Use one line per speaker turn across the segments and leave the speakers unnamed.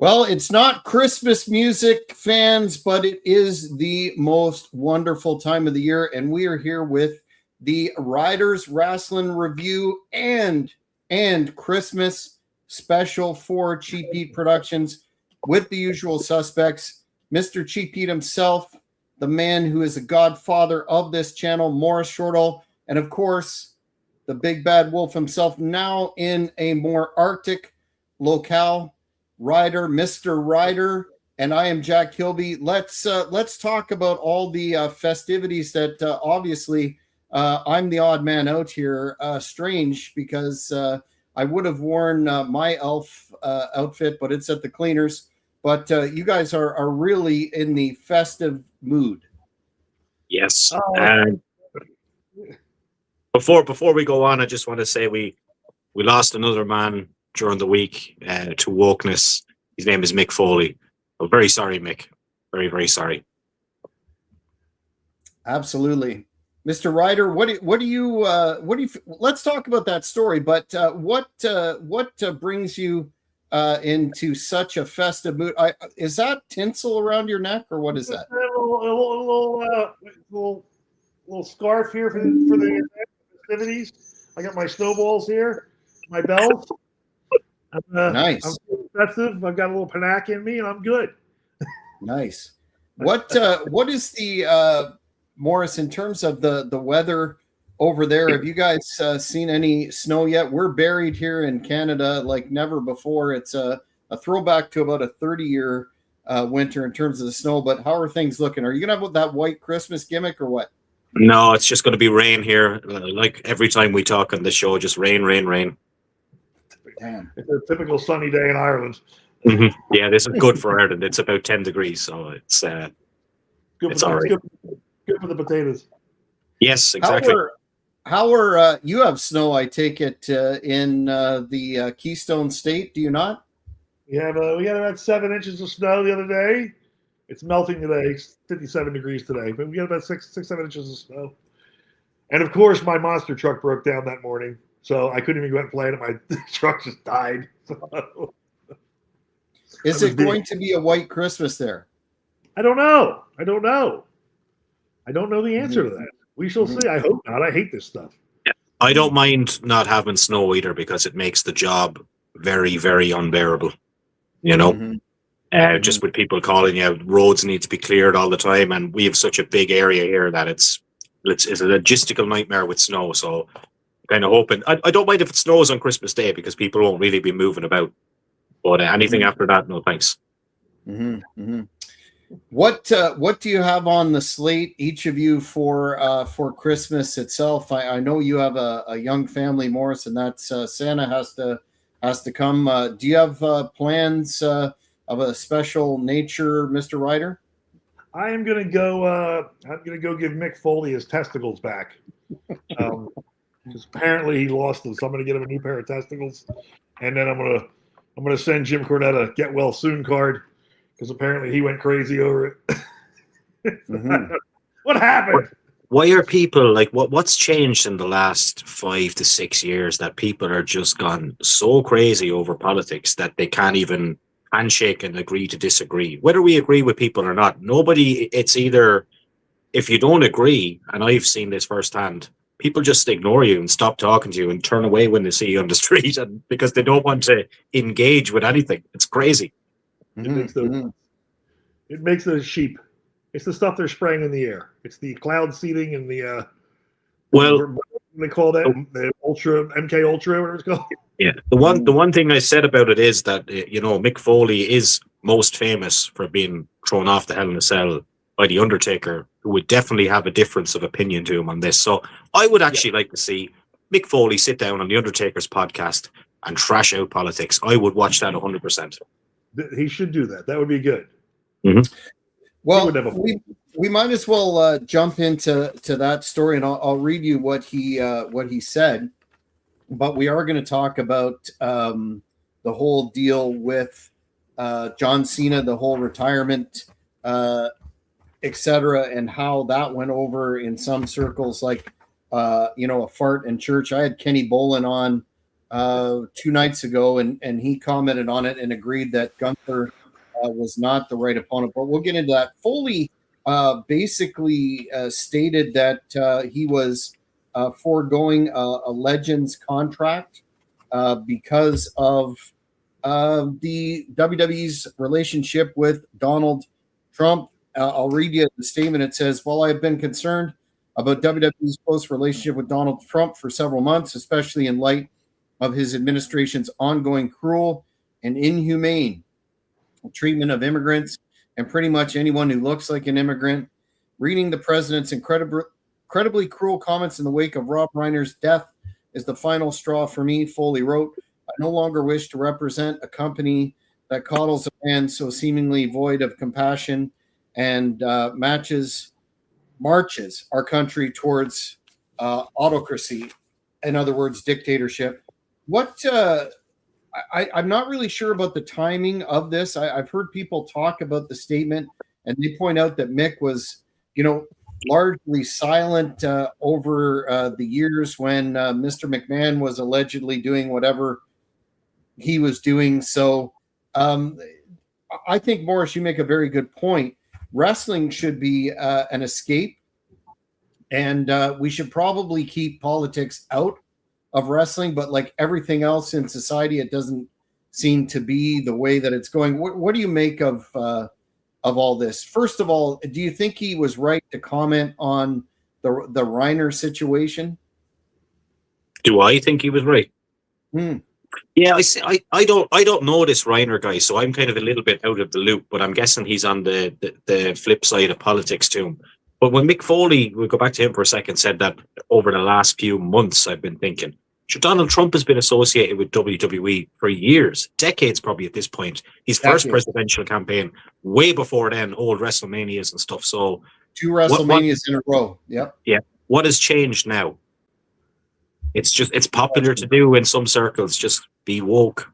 Well, it's not Christmas music, fans, but it is the most wonderful time of the year, and we are here with the Riders Rasslin review and Christmas special for Cheap Pete Productions with the usual suspects, Mr. Cheap Pete himself, the man who is the godfather of this channel, Maurice Shortall, and of course, the big bad wolf himself, now in a more Arctic locale, Ryder, Mr. Ryder, and I am Jack Kilby. Let's talk about all the festivities that obviously I'm the odd man out here. Strange because I would have worn my elf outfit, but it's at the cleaners. But you guys are really in the festive mood.
Yes. Before we go on, I just want to say we lost another man during the week to wokeness. His name is Mick Foley. I'm very sorry, Mick. Very, very sorry.
Absolutely. Mr. Ryder, what do you let's talk about that story, but what brings you into such a festive mood? Is that tinsel around your neck, or what is that?
A little scarf here for the festivities. I got my snowballs here, my bells.
Nice.
I'm festive. I've got a little panache in me, and I'm good.
Nice. What is the Maurice, in terms of the weather over there? Have you guys seen any snow yet? We're buried here in Canada like never before. It's a throwback to about a 30-year winter in terms of the snow. But how are things looking? Are you gonna have that white Christmas gimmick or what?
No, it's just going to be rain here. Like every time we talk on the show, just rain, rain, rain.
Damn. It's a typical sunny day in Ireland.
Mm-hmm. Yeah, this is good for Ireland. It's about 10 degrees, so it's all right.
Good for the potatoes.
Yes, exactly.
How are you have snow, I take it, in the Keystone State, do you not?
We had about 7 inches of snow the other day. It's melting today. It's 57 degrees today, but we got about 6-7 inches of snow. And of course, my monster truck broke down that morning, so I couldn't even go out and play it. My truck just died. So.
Is it going to be a white Christmas there?
I don't know. I don't know the answer to that. We shall see. I hope not. I hate this stuff.
I don't mind not having snow either because it makes the job very, very unbearable. You know, just with people calling you, roads need to be cleared all the time, and we have such a big area here that it's a logistical nightmare with snow. So, kind of hoping. I don't mind if it snows on Christmas Day because people won't really be moving about. But anything after that, no thanks.
What do you have on the slate, each of you, for Christmas itself? I know you have a young family, Maurice, and that's Santa has to come. Do you have plans of a special nature, Mr. Ryder?
I am gonna go. I'm gonna go give Mick Foley his testicles back. Because apparently he lost them, so I'm gonna get him a new pair of testicles, and then I'm gonna send Jim Cornette a get well soon card. Because apparently he went crazy over it. What happened?
Why are people like what's changed in the last 5 to 6 years that people are just gone so crazy over politics that they can't even handshake and agree to disagree? Whether we agree with people or not, it's either if you don't agree, and I've seen this firsthand, people just ignore you and stop talking to you and turn away when they see you on the street, and because they don't want to engage with anything. It's crazy.
It makes those sheep. It's the stuff they're spraying in the air. It's the cloud seeding and the what they call that the Ultra MK Ultra, whatever it's called.
Yeah, the one thing I said about it is that Mick Foley is most famous for being thrown off the Hell in a Cell by the Undertaker, who would definitely have a difference of opinion to him on this. So I would actually like to see Mick Foley sit down on the Undertaker's podcast and trash out politics. I would watch that 100%.
He should do that. That would be good.
Well, we might as well jump into that story, and I'll read you what he said. But we are going to talk about the whole deal with John Cena, the whole retirement, etc., and how that went over in some circles like a fart in church. I had Kenny Bolin on 2 nights ago, and he commented on it and agreed that Gunther was not the right opponent. But we'll get into that. Foley basically stated that he was foregoing a Legends contract because of the WWE's relationship with Donald Trump. I'll read you the statement. It says, "While I have been concerned about WWE's close relationship with Donald Trump for several months, especially in light of his administration's ongoing cruel and inhumane treatment of immigrants and pretty much anyone who looks like an immigrant, reading the president's incredibly cruel comments in the wake of Rob Reiner's death is the final straw for me," Foley wrote. "I no longer wish to represent a company that coddles a man so seemingly void of compassion and marches our country towards autocracy, in other words, dictatorship." I'm not really sure about the timing of this. I've heard people talk about the statement, and they point out that Mick was, largely silent over the years when Mr. McMahon was allegedly doing whatever he was doing. So I think, Maurice, you make a very good point. Wrestling should be an escape, and we should probably keep politics out of wrestling, but like everything else in society, it doesn't seem to be the way that it's going. What do you make of all this? First of all, do you think he was right to comment on the Reiner situation?
Do I think he was right? Yeah, I don't know this Reiner guy, so I'm kind of a little bit out of the loop, but I'm guessing he's on the flip side of politics too. But when Mick Foley, we'll go back to him for a second, said that over the last few months, I've been thinking, Donald Trump has been associated with WWE for years, decades probably at this point. His first presidential campaign, way before then, old WrestleManias and stuff. So
2 WrestleManias in a row. Yep.
Yeah. What has changed now? It's popular to do in some circles, just be woke.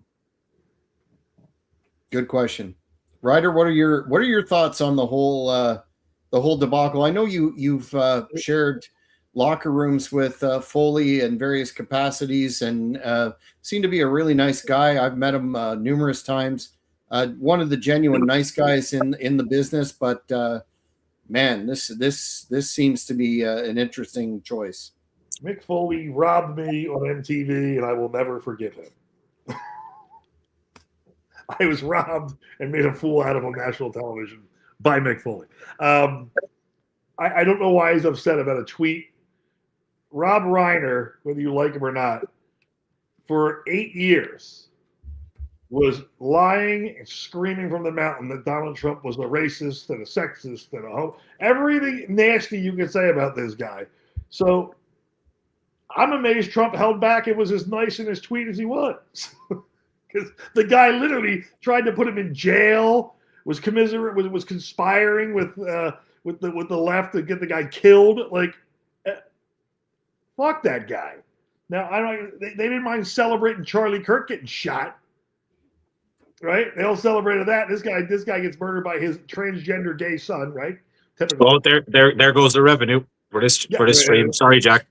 Good question. Ryder, what are your thoughts on the whole debacle? I know you've shared locker rooms with Foley in various capacities, and seemed to be a really nice guy. I've met him numerous times. One of the genuine nice guys in the business, but man, this seems to be an interesting choice.
Mick Foley robbed me on MTV, and I will never forgive him. I was robbed and made a fool out of on national television by Mick Foley. I don't know why he's upset about a tweet. Rob Reiner, whether you like him or not, for 8 years was lying and screaming from the mountain that Donald Trump was a racist and a sexist and a homo. Everything nasty you can say about this guy. So I'm amazed Trump held back and was as nice in his tweet as he was. Because the guy literally tried to put him in jail, was conspiring with the left to get the guy killed. Like, fuck that guy. Now they didn't mind celebrating Charlie Kirk getting shot, right? They all celebrated that. This guy gets murdered by his transgender gay son, right? Typical.
Oh, there goes the revenue for this stream. Sorry, Jack.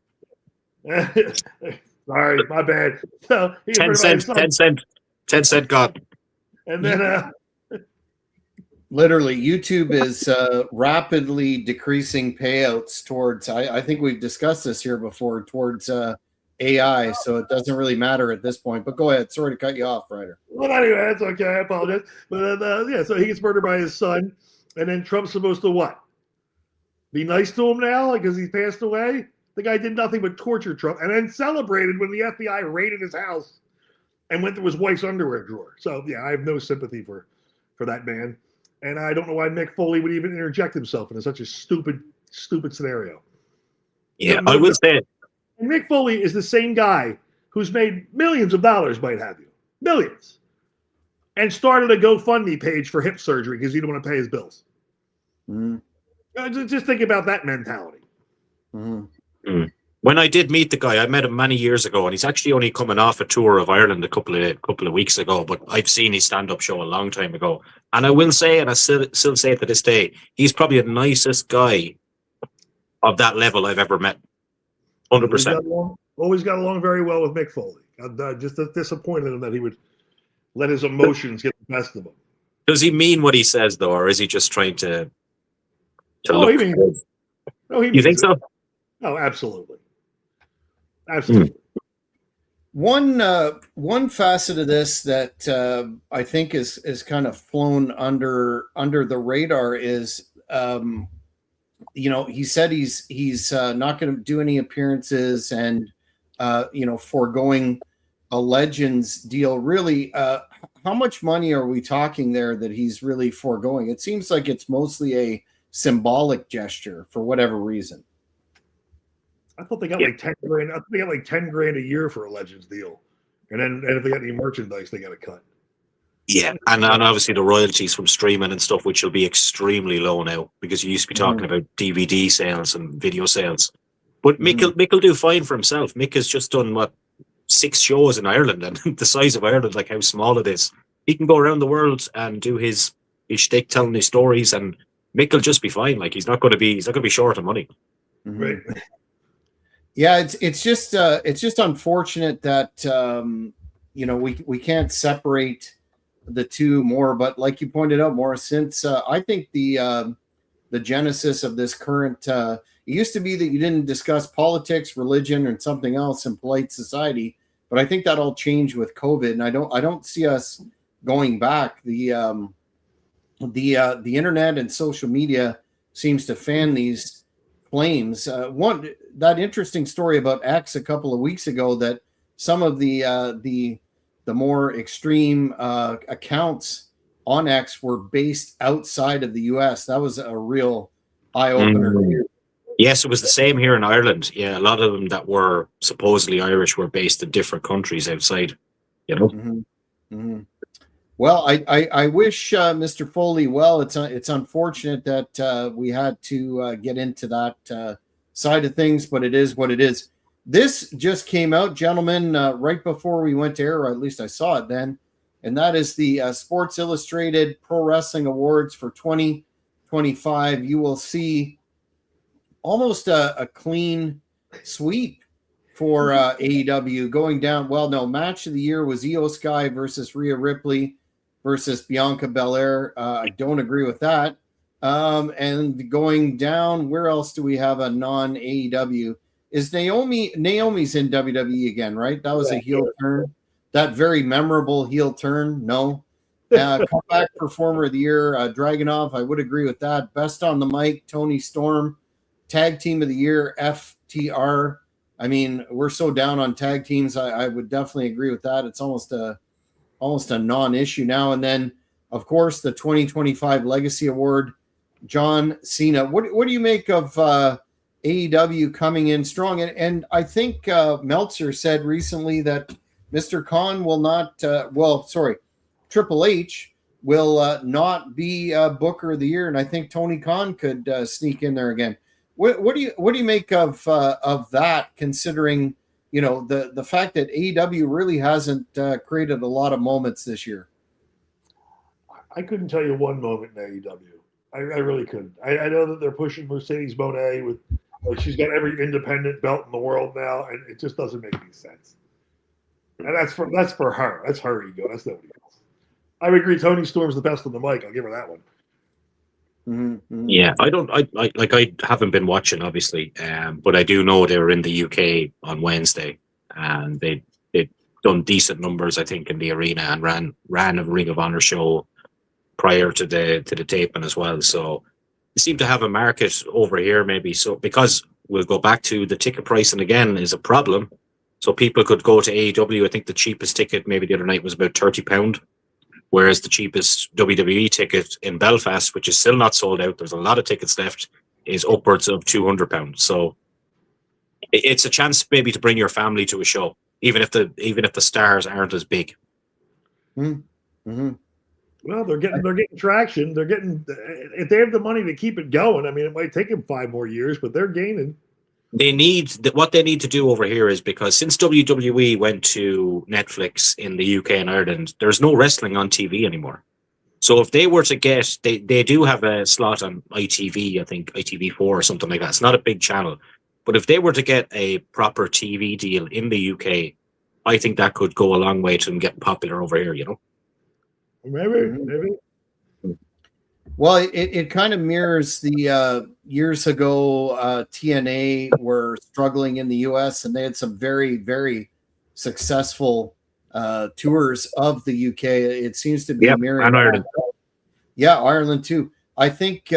Sorry, my bad. So
10 cent God.
And then
literally, YouTube is rapidly decreasing payouts towards, I think we've discussed this here before, towards AI, so it doesn't really matter at this point. But go ahead. Sorry to cut you off, Ryder.
Well, anyway, that's okay. I apologize. But so he gets murdered by his son, and then Trump's supposed to what? Be nice to him now because he passed away? The guy did nothing but torture Trump, and then celebrated when the FBI raided his house and went through his wife's underwear drawer. So, yeah, I have no sympathy for that man. And I don't know why Mick Foley would even interject himself into such a stupid scenario.
Yeah, I would say it.
And Mick Foley is the same guy who's made millions of dollars, might have you. Millions. And started a GoFundMe page for hip surgery because he didn't want to pay his bills. Just think about that mentality.
When I did meet the guy, I met him many years ago, and he's actually only coming off a tour of Ireland a couple of weeks ago. But I've seen his stand-up show a long time ago, and I will say, and I still say it to this day, he's probably the nicest guy of that level I've ever met. 100%.
always got along very well with Mick Foley. I'm just disappointed in that he would let his emotions get the best of him.
Does he mean what he says, though, or is he just trying to
Oh,
look?
he means it. No, he
You think
means
so?
it. Oh, absolutely. Absolutely.
One facet of this that I think is kind of flown under the radar is, he said he's not going to do any appearances and foregoing a Legends deal. Really, how much money are we talking there that he's really foregoing? It seems like it's mostly a symbolic gesture for whatever reason.
I thought they got like 10 grand. I think they got like 10 grand a year for a Legends deal, and if they got any merchandise, they got to cut.
Yeah, and obviously the royalties from streaming and stuff, which will be extremely low now because you used to be talking about DVD sales and video sales. But Mick will do fine for himself. Mick has just done 6 shows in Ireland, and the size of Ireland, like how small it is, he can go around the world and do his shtick, telling his stories, and Mick will just be fine. Like he's not going to be short of money.
Right.
Yeah, it's just unfortunate that we can't separate the two more. But like you pointed out, Maurice, since I think the genesis of this current it used to be that you didn't discuss politics, religion, and something else in polite society, but I think that all changed with COVID, and I don't see us going back. The internet and social media seems to fan these flames. That interesting story about X a couple of weeks ago, that some of the more extreme accounts on X were based outside of the US. That was a real eye opener.
Yes, it was the same here in Ireland. Yeah, a lot of them that were supposedly Irish were based in different countries outside.
Well, I wish Mr. Foley well. It's unfortunate that we had to get into that side of things, but it is what it is. This just came out, gentlemen, right before we went to air, or at least I saw it then, and that is the Sports Illustrated Pro Wrestling Awards for 2025. You will see almost a clean sweep for AEW going down. Well, no, match of the year was Io Sky versus Rhea Ripley versus Bianca Belair. I don't agree with that. And going down, where else do we have a non-AEW? Is Naomi's in WWE again, right? That was a heel turn. That very memorable heel turn. No. Comeback performer of the year, Dragunov. I would agree with that. Best on the mic, Tony Storm. Tag team of the year, FTR. I mean, we're so down on tag teams. I would definitely agree with that. It's almost a non-issue now. And then, of course, the 2025 Legacy Award, John Cena. What do you make of AEW coming in strong? And I think Meltzer said recently that Mr. Khan will not. Triple H will not be Booker of the Year, and I think Tony Khan could sneak in there again. What do you make of that, considering the fact that AEW really hasn't created a lot of moments this year?
I couldn't tell you one moment in AEW. I really couldn't. I know that they're pushing Mercedes Moné with, she's got every independent belt in the world now, and it just doesn't make any sense. And that's for her. That's her ego. That's nobody else. I would agree. Tony Storm's the best on the mic. I'll give her that one.
Mm-hmm.
Yeah, I haven't been watching, obviously, but I do know they were in the UK on Wednesday, and they'd done decent numbers, I think, in the arena, and ran a Ring of Honor show prior to the taping as well. So they seem to have a market over here, maybe. So because we'll go back to the ticket pricing again is a problem. So people could go to AEW. I think the cheapest ticket maybe the other night was about £30. Whereas the cheapest WWE ticket in Belfast, which is still not sold out, there's a lot of tickets left, is upwards of £200. So it's a chance maybe to bring your family to a show, even if the stars aren't as big.
Mm-hmm.
Well, they're getting traction. They're getting, if they have the money to keep it going. I mean, it might take them 5 more years, but they're gaining.
What they need to do over here is, because since WWE went to Netflix in the UK and Ireland, there's no wrestling on TV anymore. So if they were to get, they do have a slot on ITV, I think ITV4 or something like that. It's not a big channel. But if they were to get a proper TV deal in the UK, I think that could go a long way to them getting popular over here,
Maybe.
Well, it kind of mirrors the years ago TNA were struggling in the US, and they had some very, very successful tours of the UK. It seems to be mirroring.
And Ireland.
Yeah, Ireland too. I think,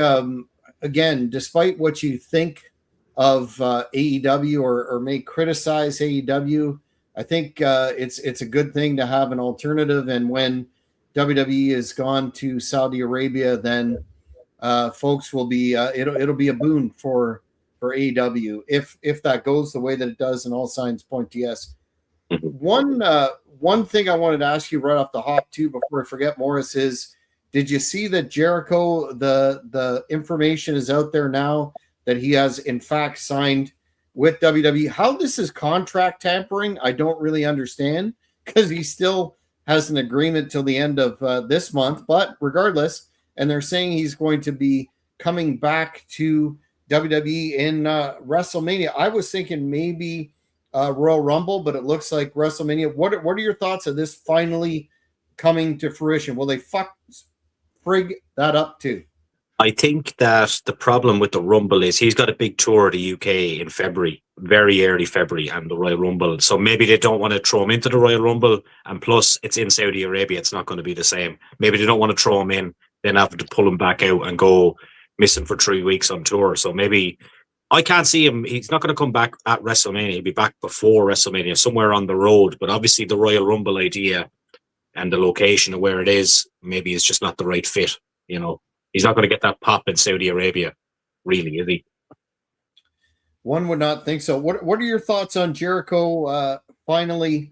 again, despite what you think of AEW or may criticize AEW, I think it's a good thing to have an alternative. And when WWE has gone to Saudi Arabia, then folks will be it'll be a boon for AEW if that goes the way that it does, and all signs point to yes. One thing I wanted to ask you right off the hop too, before I forget, Maurice, is did you see that Jericho, the information is out there now that he has in fact signed with WWE? How this is contract tampering, I don't really understand, because he still has an agreement till the end of this month, but regardless, and they're saying he's going to be coming back to WWE in WrestleMania. I was thinking maybe Royal Rumble, but it looks like WrestleMania. What are your thoughts of this finally coming to fruition? Will they frig that up too?
I think that the problem with the Rumble is he's got a big tour of the UK in February, very early February, and the Royal Rumble. So maybe they don't want to throw him into the Royal Rumble, and plus it's in Saudi Arabia. It's not going to be the same. Maybe they don't want to throw him in, then have to pull him back out and go missing for 3 weeks on tour. So maybe I can't see him. He's not going to come back at WrestleMania. He'll be back before WrestleMania, somewhere on the road. But obviously the Royal Rumble idea and the location of where it is, maybe it's just not the right fit, He's not going to get that pop in Saudi Arabia, really, is he?
One would not think so. What are your thoughts on Jericho finally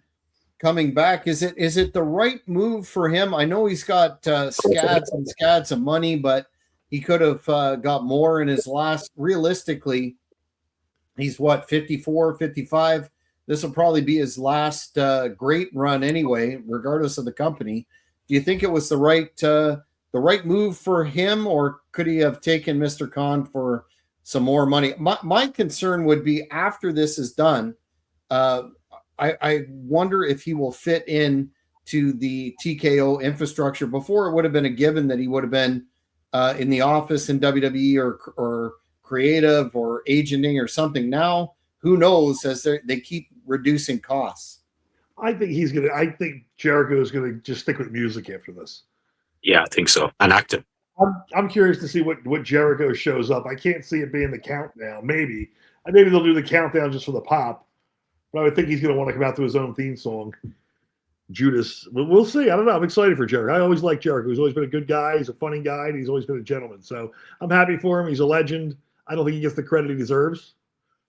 coming back? Is it the right move for him? I know he's got scads of money, but he could have got more in his last. Realistically, he's 54, 55. This will probably be his last great run anyway, regardless of the company. Do you think it was the right move for him, or could he have taken Mr. Khan for some more money? My concern would be after this is done, I wonder if he will fit in to the TKO infrastructure. Before, it would have been a given that he would have been in the office in WWE or creative or agenting or something. Now, who knows, as they keep reducing costs.
I think Jericho is gonna just stick with music after this.
Yeah, I think so. And acting.
I'm curious to see what Jericho shows up. I can't see it being the countdown. Maybe they'll do the countdown just for the pop. But I would think he's going to want to come out to his own theme song, Judas. We'll see. I don't know. I'm excited for Jericho. I always like Jericho. He's always been a good guy. He's a funny guy. And he's always been a gentleman. So I'm happy for him. He's a legend. I don't think he gets the credit he deserves.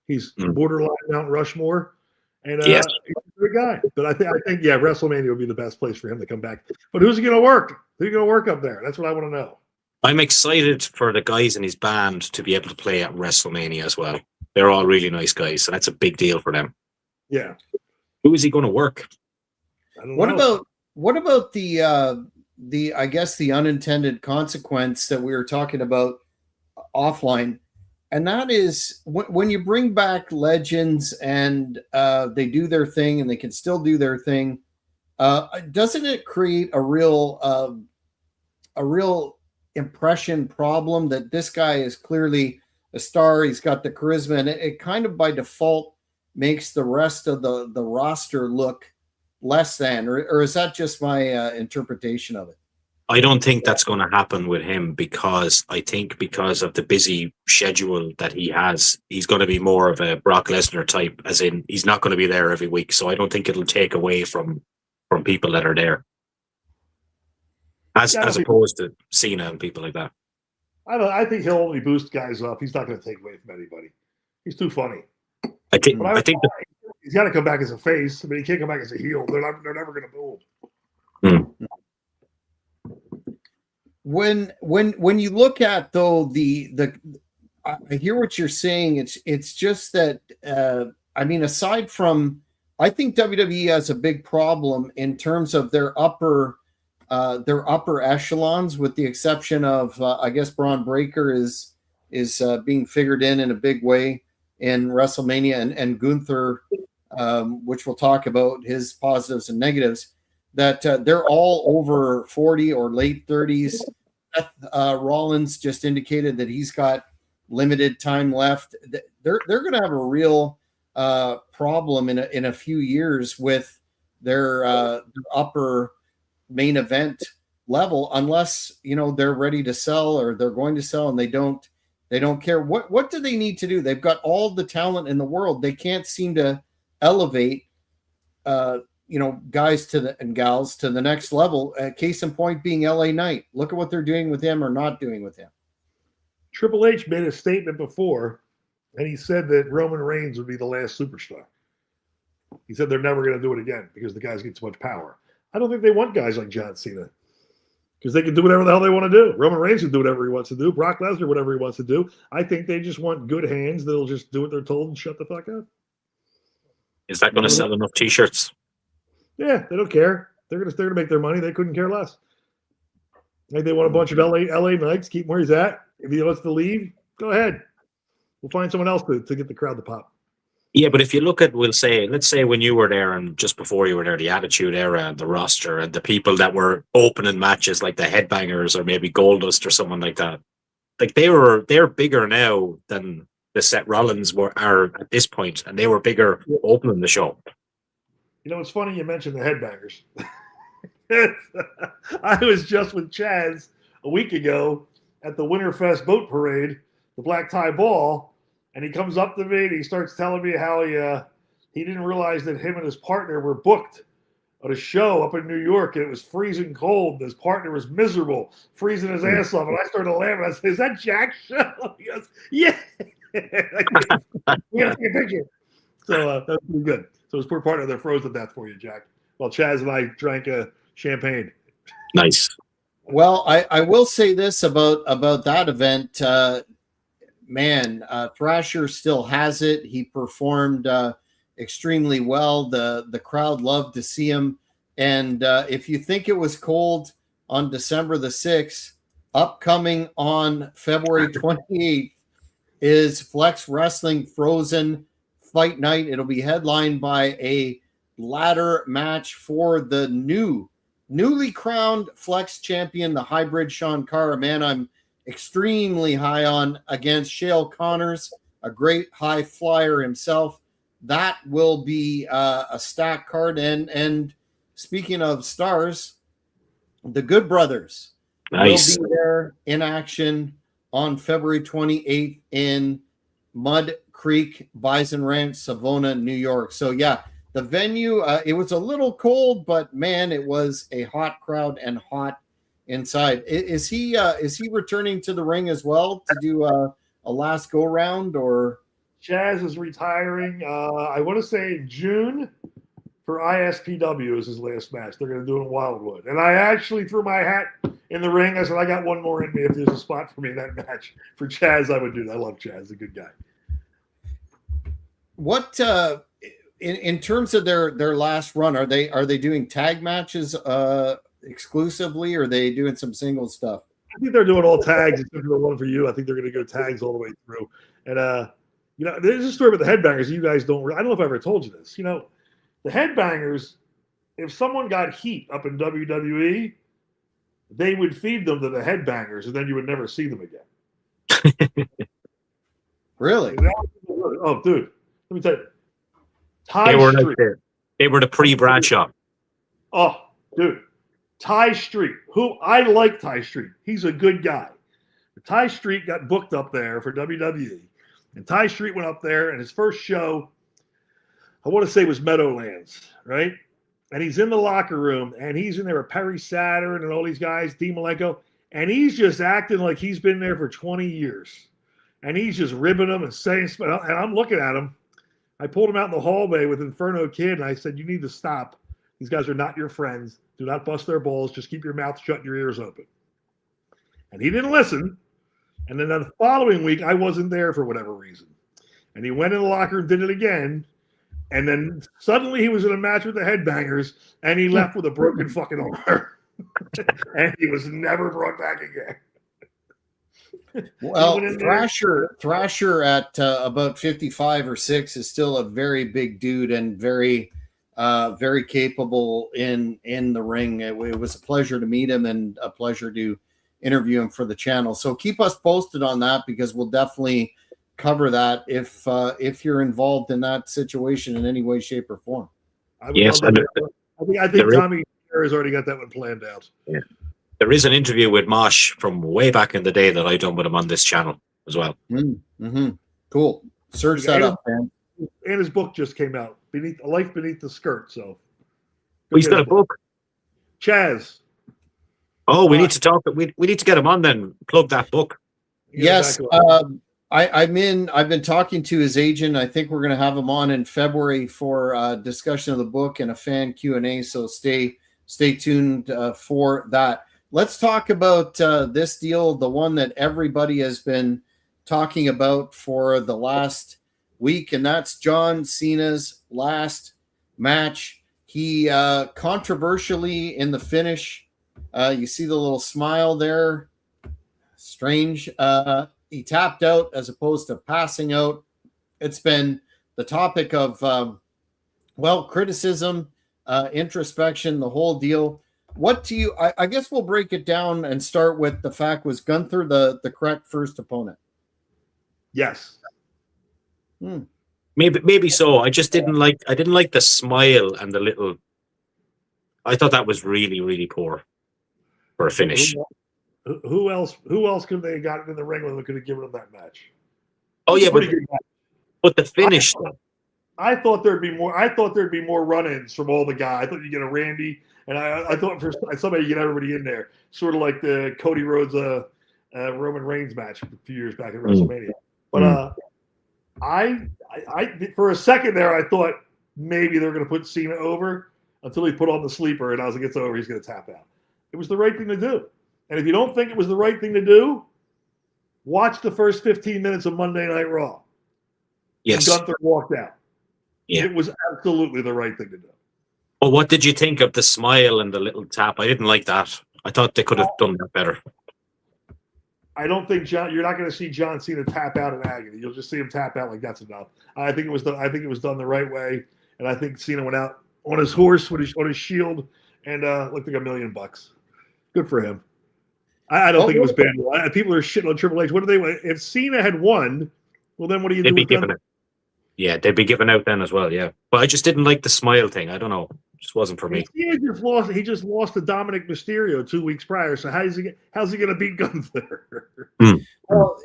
He's borderline Mount Rushmore. And
yes.
He's a good guy. But I think WrestleMania would be the best place for him to come back. But who's he going to work? Who's going to work up there? That's what I want to know.
I'm excited for the guys in his band to be able to play at WrestleMania as well. They're all really nice guys, so that's a big deal for them.
Yeah.
Who is he going to work?
I don't know.
What about the I guess the unintended consequence that we were talking about offline? And that is when you bring back legends and they do their thing and they can still do their thing, doesn't it create a real impression problem that this guy is clearly a star? He's got the charisma, and it kind of by default makes the rest of the roster look less than, or is that just my interpretation of it?
I don't think that's going to happen with him, because I think because of the busy schedule that he has, he's going to be more of a Brock Lesnar type, as in he's not going to be there every week. So I don't think it'll take away from people that are there, as opposed to Cena and people like that.
I think he'll only boost guys up. He's not going to take away from anybody. He's too funny.
I think
he's got to come back as a face. I mean, he can't come back as a heel. They're never going to boo him.
When you look at though I hear what you're saying. It's just that I mean, aside from, I think WWE has a big problem in terms of their upper echelons, with the exception of I guess Braun Breaker is being figured in a big way. in WrestleMania, and Gunther, which we'll talk about his positives and negatives, that they're all over 40 or late 30s. Rollins just indicated that he's got limited time left. They're going to have a real problem in a few years with their upper main event level, unless they're ready to sell or they're going to sell, and they don't care. What do they need to do? They've got all the talent in the world. They can't seem to elevate guys and gals to the next level. Case in point being LA Knight. Look at what they're doing with him or not doing with him.
Triple H made a statement before, and he said that Roman Reigns would be the last superstar. He said they're never going to do it again because the guys get too much power. I don't think they want guys like John Cena because they can do whatever the hell they want to do. Roman Reigns can do whatever he wants to do. Brock Lesnar, whatever he wants to do. I think they just want good hands that'll just do what they're told and shut the fuck up.
Is that going to sell enough T-shirts?
Yeah, they don't care. They're gonna make their money. They couldn't care less. Like they want a bunch of LA Knights. Keep him where he's at. If he wants to leave, go ahead. We'll find someone else to get the crowd to pop.
Yeah, but if you look at, let's say when you were there and just before you were there, the Attitude Era and the roster and the people that were opening matches like the Headbangers or maybe Goldust or someone like that, like they're bigger now than the Seth Rollins are at this point, and they were bigger opening the show.
It's funny you mentioned the Headbangers. I was just with Chaz a week ago at the Winterfest boat parade, the Black Tie Ball, and he comes up to me and he starts telling me how he didn't realize that him and his partner were booked at a show up in New York, and it was freezing cold, and his partner was miserable, freezing his ass off, and I started laughing. I said, "Is that Jack's show?" He goes, "Yeah." We got to take a picture. So that was pretty good. So his poor partner there froze to death for you, Jack, while Chaz and I drank champagne.
Nice.
Well, I will say this about that event. Thrasher still has it. He performed extremely well. The crowd loved to see him. And if you think it was cold on December the 6th, upcoming on February 28th is Flex Wrestling Frozen Fight Night. It'll be headlined by a ladder match for the newly crowned Flex champion, the hybrid Sean Carr. Man, I'm extremely high on against Shale Connors, a great high flyer himself. That will be a stacked card. And speaking of stars, the Good Brothers will be there in action on February 28th in Mud Creek Bison Ranch, Savona, New York. So yeah, the venue, it was a little cold, but man, it was a hot crowd and hot inside. Is he returning to the ring as well to do a last go round, or?
Chaz is retiring. I want to say in June for ISPW is his last match. They're going to do it in Wildwood. And I actually threw my hat in the ring. I said, I got one more in me. If there's a spot for me in that match for Chaz, I would do that. I love Chaz. He's a good guy.
What in terms of their last run, are they doing tag matches exclusively, or are they doing some single stuff?
I think they're doing all tags except for the one for you. I think they're going to go tags all the way through. And there's a story about the Headbangers. You guys don't. I don't know if I ever told you this. The Headbangers, if someone got heat up in WWE, they would feed them to the Headbangers, and then you would never see them again.
Really?
Oh, dude. Let me tell you.
They were the pre-Bradshaw.
Oh, dude. Ty Street. I like Ty Street. He's a good guy. But Ty Street got booked up there for WWE. And Ty Street went up there, and his first show, I want to say, was Meadowlands, right? And he's in the locker room, and he's in there with Perry Saturn and all these guys, Dean Malenko, and he's just acting like he's been there for 20 years. And he's just ribbing them and saying, and I'm looking at him. I pulled him out in the hallway with Inferno Kid, and I said, you need to stop. These guys are not your friends. Do not bust their balls. Just keep your mouth shut and your ears open. And he didn't listen. And then the following week, I wasn't there for whatever reason. And he went in the locker room, did it again. And then suddenly he was in a match with the Headbangers, and he left with a broken fucking arm. And he was never brought back again.
Well, Thrasher at about 55 or 6 is still a very big dude and very very capable in the ring. It was a pleasure to meet him and a pleasure to interview him for the channel. So keep us posted on that, because we'll definitely cover that if you're involved in that situation in any way, shape, or form.
Yes,
I think Tommy has already got that one planned out.
Yeah. There is an interview with Mosh from way back in the day that I done with him on this channel as well.
Mm-hmm. Cool. Search that up, man.
And his book just came out, Life Beneath the Skirt. So
he's got a book.
Chaz.
Oh, we need to talk. We need to get him on then. Plug that book.
Yes. I've been talking to his agent. I think we're going to have him on in February for a discussion of the book and a fan Q&A. So stay tuned for that. Let's talk about this deal, the one that everybody has been talking about for the last week, and that's John Cena's last match. He controversially in the finish, you see the little smile there. Strange. He tapped out as opposed to passing out. It's been the topic of, criticism, introspection, the whole deal. What do you, I guess we'll break it down and start with the fact, was Gunther the correct first opponent?
Yes.
Maybe so. I didn't like the smile and the little, I thought that was really, really poor for a finish.
Who else could they have gotten in the ring with that could have given them that match?
Oh yeah, but the finish though.
I thought there'd be more run-ins from all the guys. I thought you'd get a Randy, and I thought for somebody you get everybody in there, sort of like the Cody Rhodes Roman Reigns match a few years back at WrestleMania. But I for a second there I thought maybe they're going to put Cena over until he put on the sleeper, and I was like, it's over. He's going to tap out. It was the right thing to do. And if you don't think it was the right thing to do, watch the first 15 minutes of Monday Night Raw.
Yes.
And Gunther walked out.
Yeah.
It was absolutely the right thing to do.
Well, what did you think of the smile and the little tap? I didn't like that. I thought they could have done that better.
I don't think you're not going to see John Cena tap out in agony. You'll just see him tap out like that's enough. I think it was done the right way, and I think Cena went out on his horse on his shield and looked like $1 million. Good for him. I don't think it was bad. People are shitting on Triple H. What do they want? If Cena had won, well, then what do you do with them?
Yeah, they'd be given out then as well, yeah. But I just didn't like the smile thing. I don't know. It just wasn't for me.
He just lost to Dominic Mysterio 2 weeks prior. So how's he going to beat Gunther?
Well,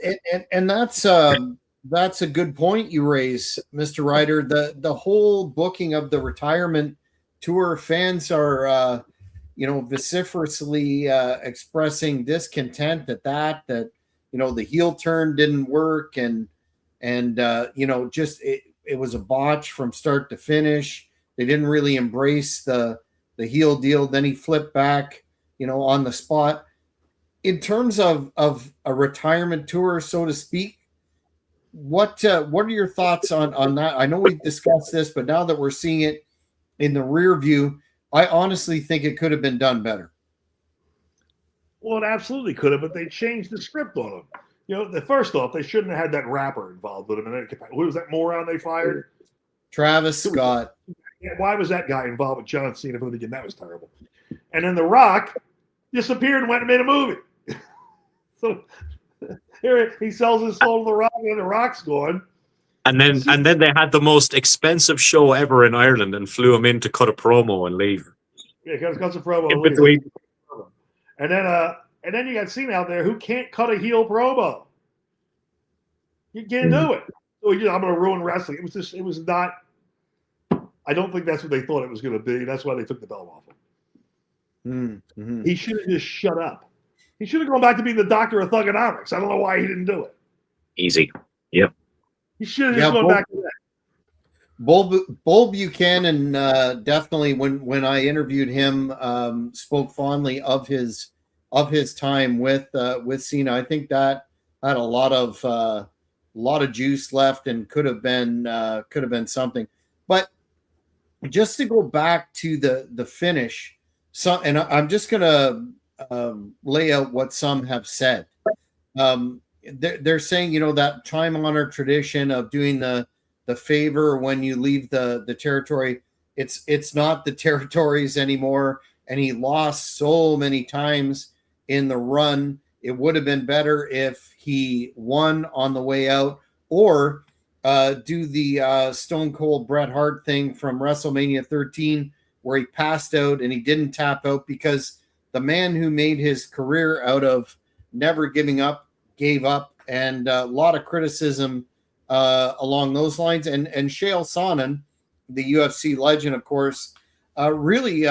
and that's a good point you raise, Mr. Ryder. The whole booking of the retirement tour, fans are vociferously expressing discontent that the heel turn didn't work, and just it was a botch from start to finish. They didn't really embrace the heel deal. Then he flipped back, on the spot. In terms of a retirement tour, so to speak, what are your thoughts on that? I know we've discussed this, but now that we're seeing it in the rear view, I honestly think it could have been done better.
Well, it absolutely could have, but they changed the script on him. First off, they shouldn't have had that rapper involved with him. Who was that moron they fired?
Travis Scott.
Yeah, why was that guy involved with John Cena from the beginning? That was terrible. And then The Rock disappeared and went and made a movie. So here he sells his soul to The Rock, and The Rock's gone.
And then they had the most expensive show ever in Ireland and flew him in to cut a promo and leave.
Yeah, cut a promo.
In between.
And then you got Cena out there who can't cut a heel promo. You can't do it. So I'm going to ruin wrestling. It was not. I don't think that's what they thought it was going to be. That's why they took the belt off him.
Mm-hmm.
He should have just shut up. He should have gone back to being the doctor of thugonomics. I don't know why he didn't do it.
Easy. Yep.
He should have just gone back to that.
Bull Buchanan definitely, when I interviewed him, spoke fondly of his time with Cena. I think that had a lot of juice left and could have been something. But just to go back to the finish, and I'm just gonna lay out what some have said. they're saying, that time-honored tradition of doing the favor when you leave the territory. It's not the territories anymore, and he lost so many times in the run. It would have been better if he won on the way out, or do the Stone Cold Bret Hart thing from WrestleMania 13, where he passed out and he didn't tap out, because the man who made his career out of never giving up gave up, and a lot of criticism along those lines. And Chael Sonnen, the UFC legend, of course, really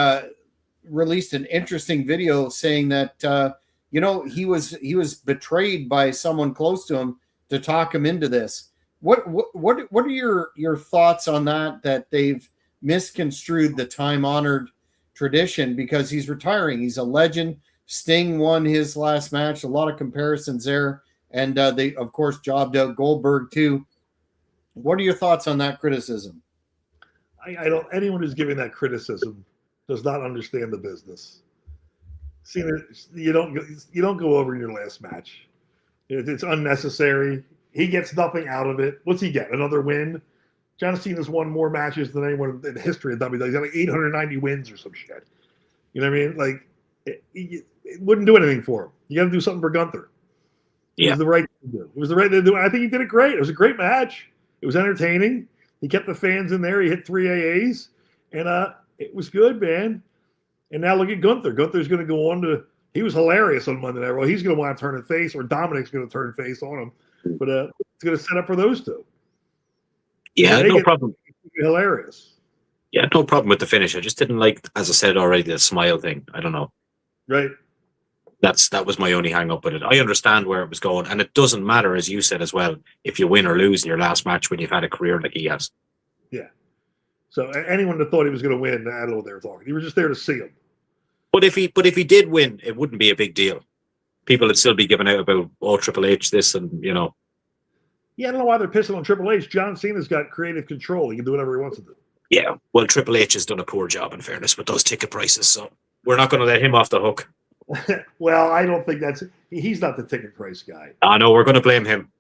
released an interesting video saying that he was betrayed by someone close to him to talk him into this. What are your thoughts on that? That they've misconstrued the time-honored tradition because he's retiring. He's a legend. Sting won his last match. A lot of comparisons there, and they of course jobbed out Goldberg too. What are your thoughts on that criticism?
I don't. Anyone who's giving that criticism does not understand the business. See, you don't go over in your last match. It's unnecessary. He gets nothing out of it. What's he get? Another win? John Cena's won more matches than anyone in the history of WWE. He's got like 890 wins or some shit. You know what I mean? Like, it wouldn't do anything for him. You got to do something for Gunther. It was the right thing to do. It was the right thing to do. I think he did it great. It was a great match. It was entertaining. He kept the fans in there. He hit 3 AAs, and it was good, man. And now look at Gunther. Gunther's going to go on to. He was hilarious on Monday Night Raw. He's going to want to turn a face, or Dominic's going to turn face on him. But it's going to set up for those two.
Yeah, no problem.
Hilarious.
Yeah, no problem with the finish. I just didn't like, as I said already, the smile thing. I don't know.
Right.
That was my only hang up with it. I understand where it was going, and it doesn't matter, as you said as well, if you win or lose in your last match when you've had a career like he has.
Yeah. So anyone that thought he was going to win, I don't know what they were talking. You were just there to see him.
But if he did win, it wouldn't be a big deal. People would still be giving out about Triple H this and
Yeah, I don't know why they're pissing on Triple H. John Cena's got creative control. He can do whatever he wants to do.
Yeah, well, Triple H has done a poor job, in fairness, with those ticket prices, so we're not going to let him off the hook.
Well, I don't think he's not the ticket price guy.
I know, we're going to blame him.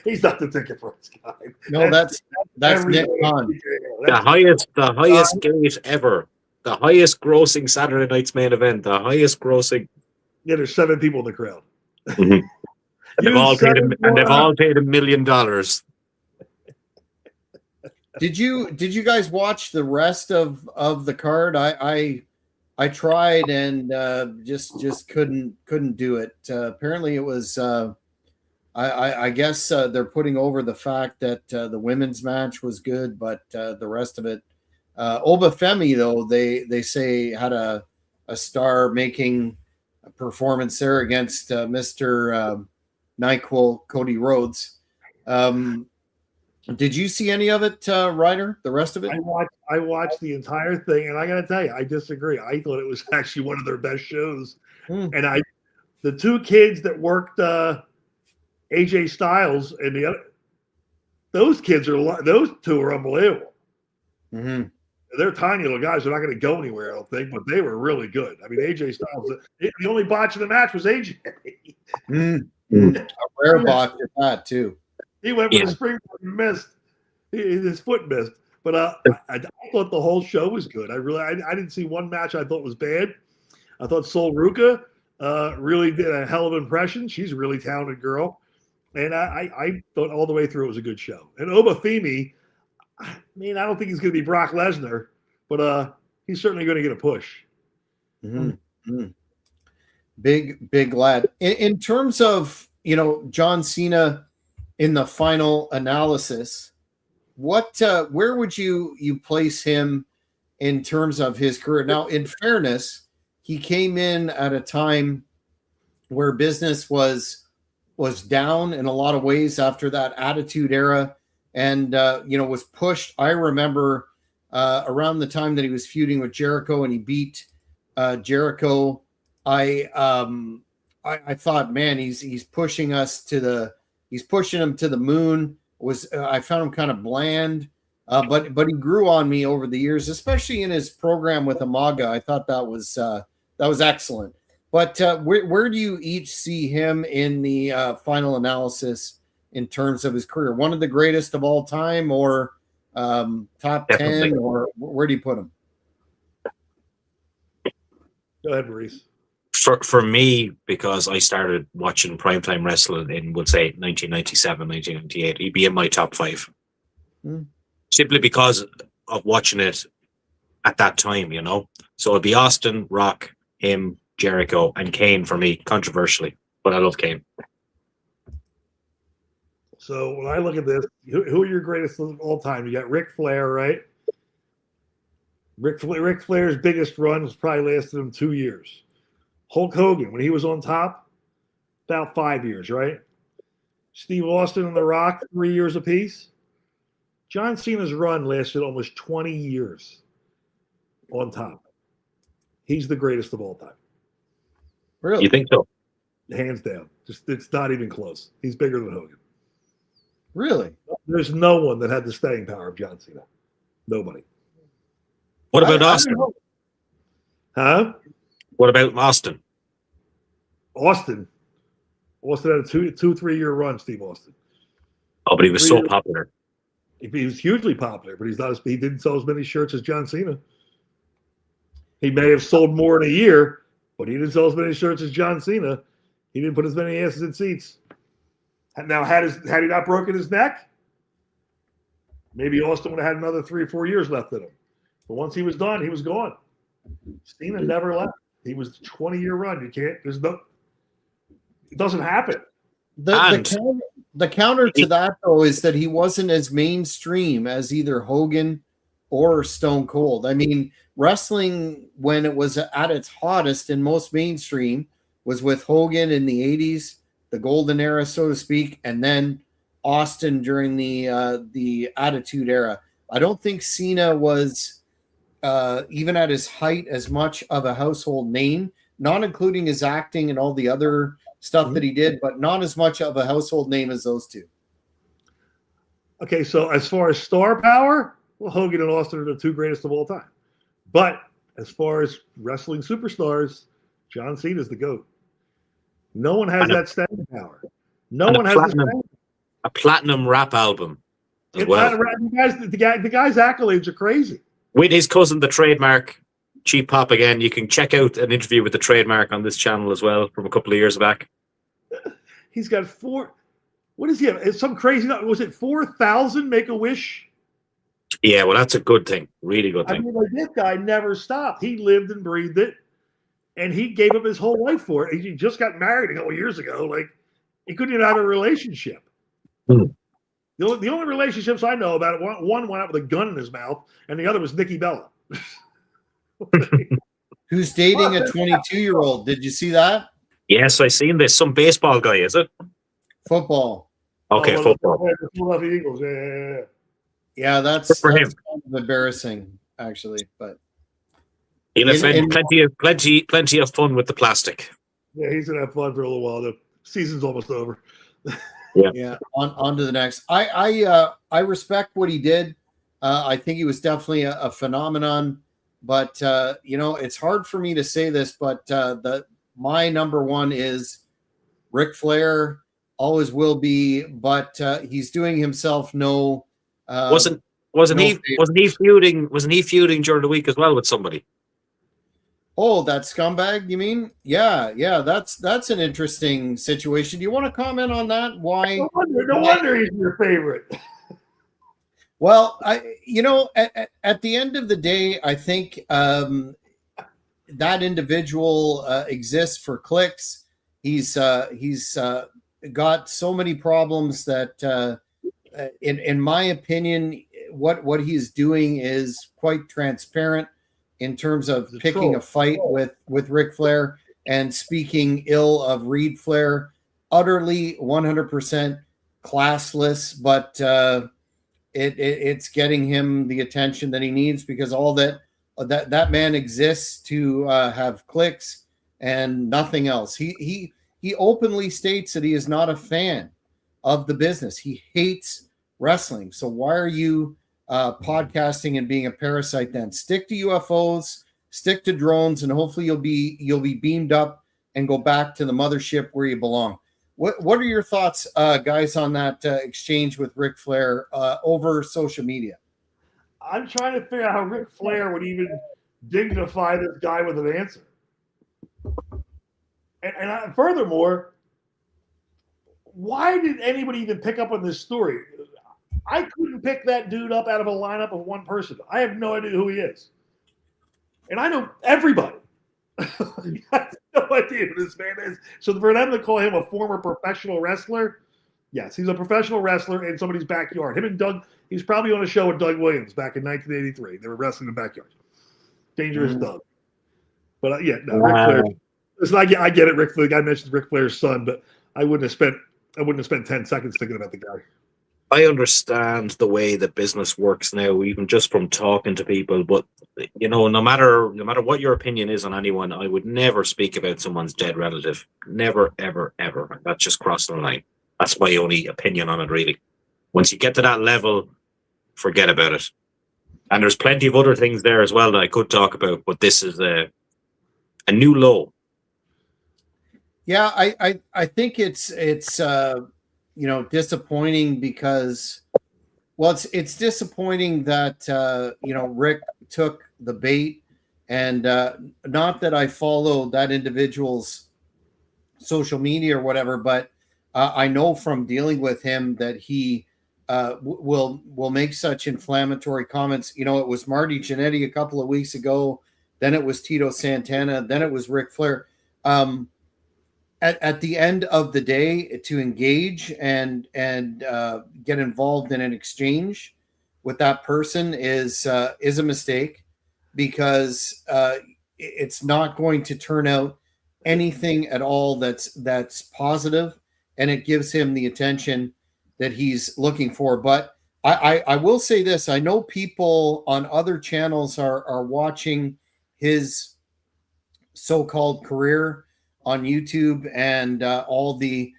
He's not the ticket price guy.
No, that's Nick Khan.
The highest gate ever. The highest grossing Saturday night's main event. The highest grossing.
Yeah, there's 7 people in the crowd.
Mm-hmm. And they've all paid $1 million.
Did you guys watch the rest of the card? I tried and just couldn't do it. Apparently it was I guess they're putting over the fact that the women's match was good, but the rest of it, Obafemi though they say had a star making a performance there against Mr. NyQuil Cody Rhodes. Did you see any of it, Ryder? The rest of it?
I watched the entire thing, and I got to tell you, I disagree. I thought it was actually one of their best shows. And the 2 kids that worked AJ Styles and the other, those 2 are unbelievable.
Mm-hmm.
They're tiny little guys. They're not going to go anywhere, I don't think, but they were really good. I mean, AJ Styles, the only botch in the match was AJ.
A rare botch at that, too.
He went with a springboard and missed. His foot missed. But I thought the whole show was good. I didn't see one match I thought was bad. I thought Sol Ruca really did a hell of an impression. She's a really talented girl. And I thought all the way through it was a good show. And Obafemi, I mean, I don't think he's going to be Brock Lesnar, but he's certainly going to get a push.
Mm-hmm. Big lad. In terms of, John Cena in the final analysis, where would you place him in terms of his career? Now, in fairness, he came in at a time where business was down in a lot of ways after that Attitude Era, and was pushed. I remember around the time that he was feuding with Jericho and he beat Jericho. I thought, man, he's pushing him to the moon. I found him kind of bland, but he grew on me over the years, especially in his program with Amaga. I thought that was excellent. But where do you each see him in the final analysis in terms of his career? One of the greatest of all time, or top
Definitely.
10, or where do you put him?
Go ahead, Maurice.
For me, because I started watching primetime wrestling in, we'll say, 1997, 1998, he'd be in my top 5. Simply because of watching it at that time, you know? So it'd be Austin, Rock, him, Jericho, and Kane for me, controversially. But I love Kane.
So when I look at this, who are your greatest of all time? You got Ric Flair, right? Ric Flair's biggest run was probably lasted him 2 years. Hulk Hogan, when he was on top, about 5 years, right? Steve Austin and The Rock, 3 years apiece. John Cena's run lasted almost 20 years on top. He's the greatest of all time.
Really?
You think so?
Hands down. Just it's not even close. He's bigger than Hogan.
Really?
There's no one that had the staying power of John Cena. Nobody.
What about Austin?
Huh?
What about Austin?
Austin had a 3 year run, Steve Austin.
Oh, but he was so popular.
He was hugely popular, but he didn't sell as many shirts as John Cena. He may have sold more in a year, but he didn't sell as many shirts as John Cena. He didn't put as many asses in seats. Now, had he not broken his neck, maybe Austin would have had another 3 or 4 years left in him. But once he was done, he was gone. Cena never left. He was a 20-year run. It doesn't happen.
The counter to that, though, is that he wasn't as mainstream as either Hogan or Stone Cold. I mean, wrestling, when it was at its hottest and most mainstream, was with Hogan in the 80s, the golden era, so to speak, and then Austin during the Attitude Era. I don't think Cena was even at his height as much of a household name, not including his acting and all the other stuff that he did, but not as much of a household name as those two.
Okay, so as far as star power, well, Hogan and Austin are the 2 greatest of all time. But as far as wrestling superstars, John Cena is the GOAT. No one has that staying power. No one has
a platinum rap album as well.
The guy's accolades are crazy.
With his cousin, the Trademark, Cheap Pop again. You can check out an interview with the Trademark on this channel as well from a couple of years back.
He's got 4. What does he have? It's some crazy. Was it 4,000 Make-A-Wish?
Yeah, well, that's a good thing. Really good thing.
I mean, like, this guy never stopped. He lived and breathed it, and he gave up his whole life for it. He just got married a couple years ago. Like, he couldn't even have a relationship. The only relationships I know about it, one went out with a gun in his mouth, and the other was Nikki Bella.
Who's dating a 22-year-old? Did you see that?
Yes, I seen this. Some baseball guy, is it?
Football.
Okay, football.
The Philadelphia Eagles. Yeah.
Yeah, that's
for him.
Kind of embarrassing, actually. But
he'll have plenty of fun with the plastic.
Yeah, he's gonna have fun for a little while. The season's almost over.
Yeah. On to the next. I respect what he did. I think he was definitely a phenomenon. But it's hard for me to say this, but my number one is Ric Flair. Always will be, but he's doing himself no.
Wasn't he feuding during the week as well with somebody?
Oh, that scumbag, you mean? Yeah, that's an interesting situation. Do you want to comment on that? Why?
No wonder he's your favorite.
Well, at the end of the day, I think that individual exists for clicks. He's got so many problems that, in my opinion, what he's doing is quite transparent in terms of picking a fight with Ric Flair and speaking ill of Reed Flair. Utterly 100% classless, but it's getting him the attention that he needs, because all that man exists to have clicks and nothing else. He openly states that he is not a fan of the business. He hates wrestling. So why are you podcasting and being a parasite then? Stick to UFOs, stick to drones, and hopefully you'll be beamed up and go back to the mothership where you belong. What are your thoughts, guys, on that exchange with Ric Flair over social media?
I'm trying to figure out how Ric Flair would even dignify this guy with an answer. And furthermore, why did anybody even pick up on this story? I couldn't pick that dude up out of a lineup of one person. I have no idea who he is. And I know everybody. I have no idea who this man is. So for them to call him a former professional wrestler, yes, he's a professional wrestler in somebody's backyard. Him and Doug, he's probably on a show with Doug Williams back in 1983. They were wrestling in the backyard. Dangerous Doug. But Ric Flair. Listen, I get it, Ric Flair. The guy mentions Ric Flair's son, but I wouldn't have spent 10 seconds thinking about the guy.
I understand the way that business works now, even just from talking to people. But no matter what your opinion is on anyone, I would never speak about someone's dead relative. Never, ever, ever. That's just crossing the line. That's my only opinion on it, really. Once you get to that level, forget about it. And there's plenty of other things there as well that I could talk about, but this is a new low.
Yeah, I think it's disappointing because, well, it's disappointing that Rick took the bait, and not that I follow that individual's social media or whatever, but I know from dealing with him that he will make such inflammatory comments. It was Marty Jannetty a couple of weeks ago, then it was Tito Santana, then it was Ric Flair. At the end of the day, to engage and get involved in an exchange with that person is a mistake, because it's not going to turn out anything at all that's positive, and it gives him the attention that he's looking for. But I will say this: I know people on other channels are watching his so-called career on YouTube and all the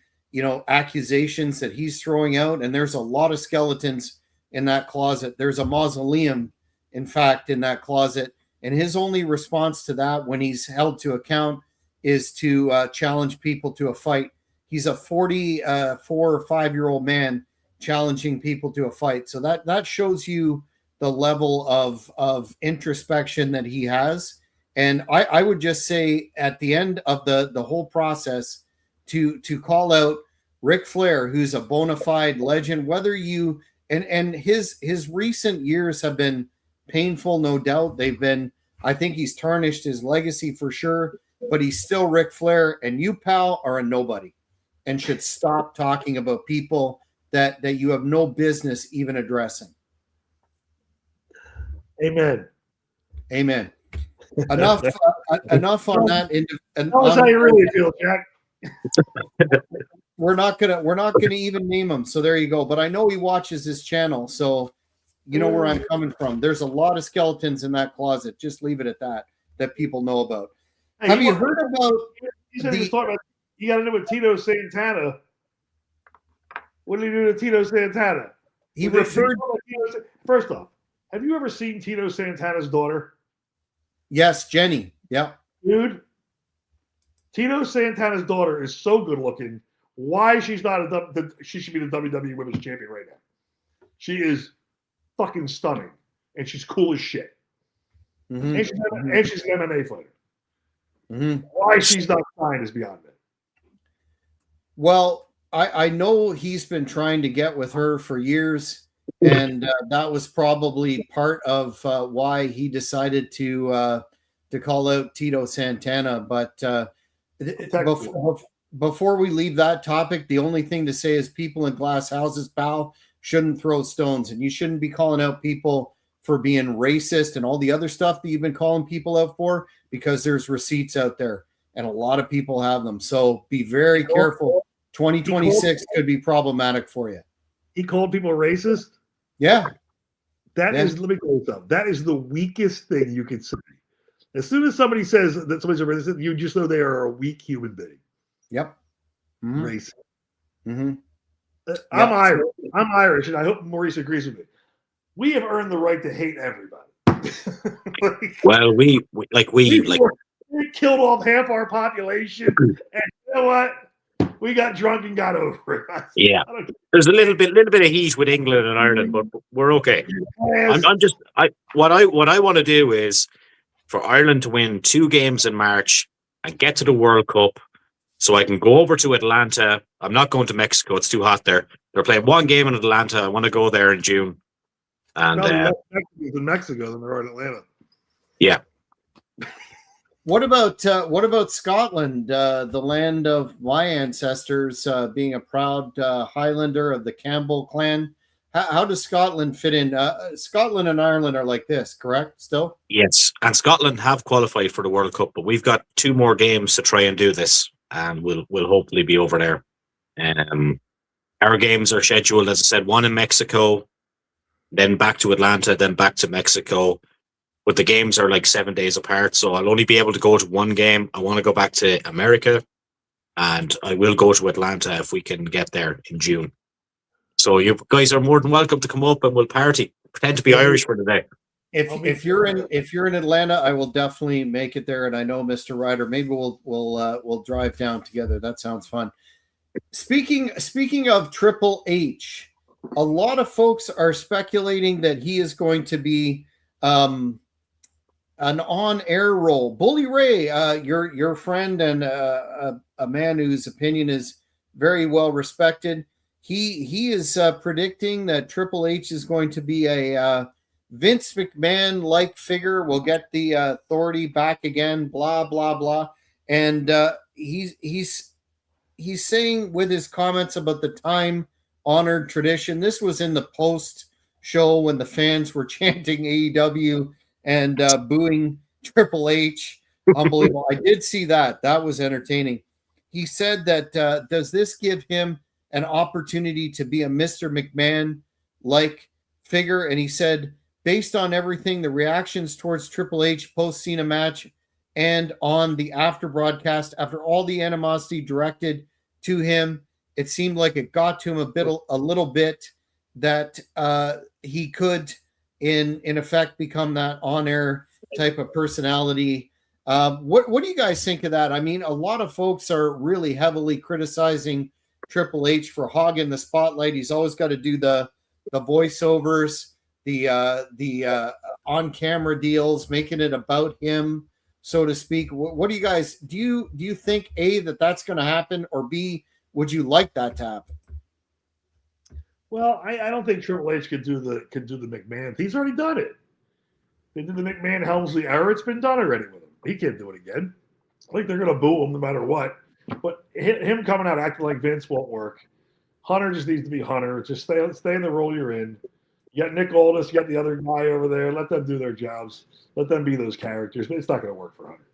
accusations that he's throwing out, and there's a lot of skeletons in that closet. There's a mausoleum, in fact, in that closet, and his only response to that, when he's held to account, is to challenge people to a fight. He's a 44 or 5-year-old man challenging people to a fight. So that shows you the level of introspection that he has. And I would just say, at the end of the whole process, to call out Ric Flair, who's a bona fide legend, whether you and his recent years have been painful, no doubt. They've been, I think he's tarnished his legacy for sure, but he's still Ric Flair, and you, pal, are a nobody and should stop talking about people that you have no business even addressing.
Amen.
Enough on that.
Tell us how you really feel, Jack.
We're not gonna even name him. So there you go. But I know he watches this channel, so you know where I'm coming from. There's a lot of skeletons in that closet. Just leave it at that people know about.
Hey,
Have you heard about?
You said he was talking about. You got to know with Tito Santana. What did he do to Tito Santana?
He referred.
First off, have you ever seen Tito Santana's daughter?
Yes, Jenny. Yeah.
Dude, Tito Santana's daughter is so good looking. Why she should be the WWE Women's Champion right now. She is fucking stunning, and she's cool as shit. Mm-hmm. And she's an MMA fighter. Mm-hmm. Why she's not signed is beyond me.
Well, I know he's been trying to get with her for years, and that was probably part of why he decided to call out Tito Santana. But before we leave that topic, the only thing to say is people in glass houses, pal, shouldn't throw stones, and you shouldn't be calling out people for being racist and all the other stuff that you've been calling people out for, because there's receipts out there and a lot of people have them. So be very careful. 2026 could be problematic for you.
He called people racist?
Yeah.
Let me tell you something. That is the weakest thing you can say. As soon as somebody says that somebody's a racist, you just know they are a weak human being.
Yep. Mm-hmm.
Racist.
Mm-hmm.
I'm Irish. I'm Irish, and I hope Maurice agrees with me. We have earned the right to hate everybody.
Well, we
It killed off half our population, and you know what? We got drunk and got over it.
Yeah, there's a little bit of heat with England and Ireland, but we're okay.
Yes.
What I want to do is for Ireland to win 2 games in March and get to the World Cup, so I can go over to Atlanta. I'm not going to Mexico; it's too hot there. They're playing 1 game in Atlanta. I want to go there in June. And
in Mexico than there are in Atlanta.
Yeah.
What about Scotland, the land of my ancestors, being a proud Highlander of the Campbell clan? How does Scotland fit in? Scotland and Ireland are like this, correct? Still?
Yes, and Scotland have qualified for the World Cup, but we've got 2 more games to try and do this, and we'll hopefully be over there. Our games are scheduled, as I said, 1 in Mexico, then back to Atlanta, then back to Mexico. But the games are like 7 days apart, so I'll only be able to go to 1 game. I want to go back to America, and I will go to Atlanta if we can get there in June. So you guys are more than welcome to come up and we'll party. Pretend to be Irish for the day.
If you're in Atlanta, I will definitely make it there, and I know Mr. Ryder. Maybe we'll drive down together. That sounds fun. Speaking of Triple H, a lot of folks are speculating that he is going to be an on-air role. Bully Ray, your friend and a man whose opinion is very well respected. He is predicting that Triple H is going to be a Vince McMahon-like figure. Will get the authority back again. Blah blah blah. And he's saying with his comments about the time-honored tradition. This was in the post-show when the fans were chanting AEW and booing Triple H. Unbelievable. I did see that. That was entertaining. He said that does this give him an opportunity to be a Mr. McMahon-like figure? And he said, based on everything, the reactions towards Triple H post-Cena match and on the after broadcast, after all the animosity directed to him, it seemed like it got to him a little bit that he could, in effect, become that on-air type of personality. What do you guys think of that? I mean, a lot of folks are really heavily criticizing Triple H for hogging the spotlight. He's always got to do the voiceovers, the on-camera deals, making it about him, so to speak. What do you guys do? You think A, that's going to happen, or B, would you like that to happen?
Well, I don't think Triple H could do the McMahon. He's already done it. They did the McMahon Helmsley era. It's been done already with him. He can't do it again. I think they're going to boo him no matter what. But him coming out acting like Vince won't work. Hunter just needs to be Hunter. Just stay in the role you're in. You got Nick Aldis, you got the other guy over there. Let them do their jobs. Let them be those characters. But it's not going to work for Hunter.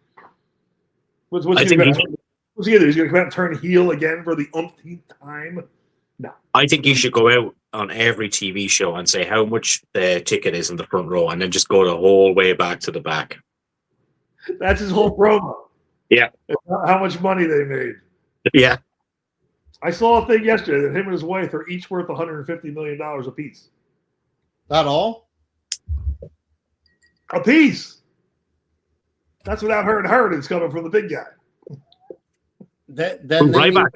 What's he going to do? He's going to come out and turn heel again for the umpteenth time? No.
I think he should go out on every TV show and say how much the ticket is in the front row, and then just go the whole way back to the back.
That's his whole promo.
Yeah.
How much money they made.
Yeah.
I saw a thing yesterday that him and his wife are each worth $150 million a piece.
That all?
A piece. That's without her inheritance coming from the big guy.
From Ryback.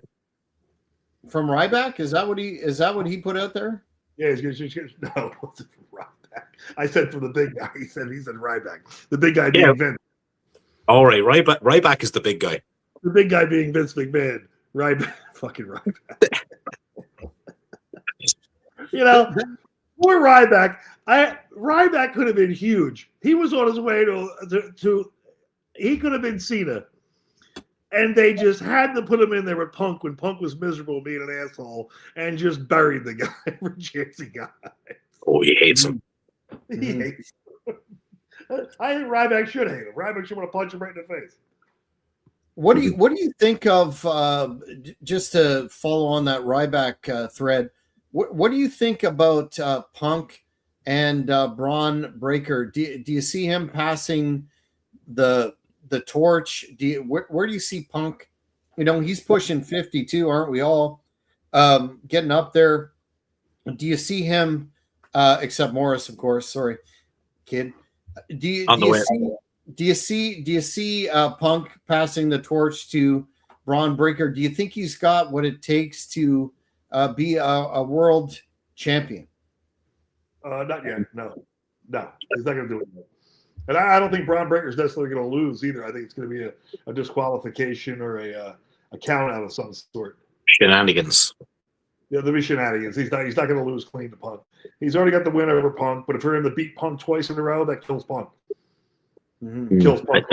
From Ryback? Is that what he put out there?
Yeah, he's going to no, it wasn't from Ryback. I said from the big guy. He said Ryback. The big guy being Vince.
All right, Ryback is the big guy.
The big guy being Vince McMahon. Ryback, fucking Ryback. Poor Ryback. Ryback could have been huge. He was on his way to he could have been Cena. And they just had to put him in there with Punk when Punk was miserable being an asshole and just buried the guy for Jersey guy.
Oh, he hates him.
He hates him. I think Ryback should hate him. Ryback should want to punch him right in the face.
What do you think of, just to follow on that Ryback thread, what do you think about Punk and Braun Breaker? Do you see him passing the torch? Where do you see Punk? He's pushing 52, aren't we all? Getting up there. Do you see him, except Maurice, of course, sorry, kid. Do you Do you see Punk passing the torch to Braun Breaker? Do you think he's got what it takes to be a world champion?
Not yet. No, he's not going to do it yet. And I don't think Braun Breaker's necessarily going to lose either. I think it's going to be a disqualification or a count out of some sort.
Shenanigans.
Yeah, there'll be shenanigans. He's not going to lose clean to Punk. He's already got the win over Punk, but for him to beat Punk twice in a row, that kills Punk.
Mm-hmm.
Kills Punk.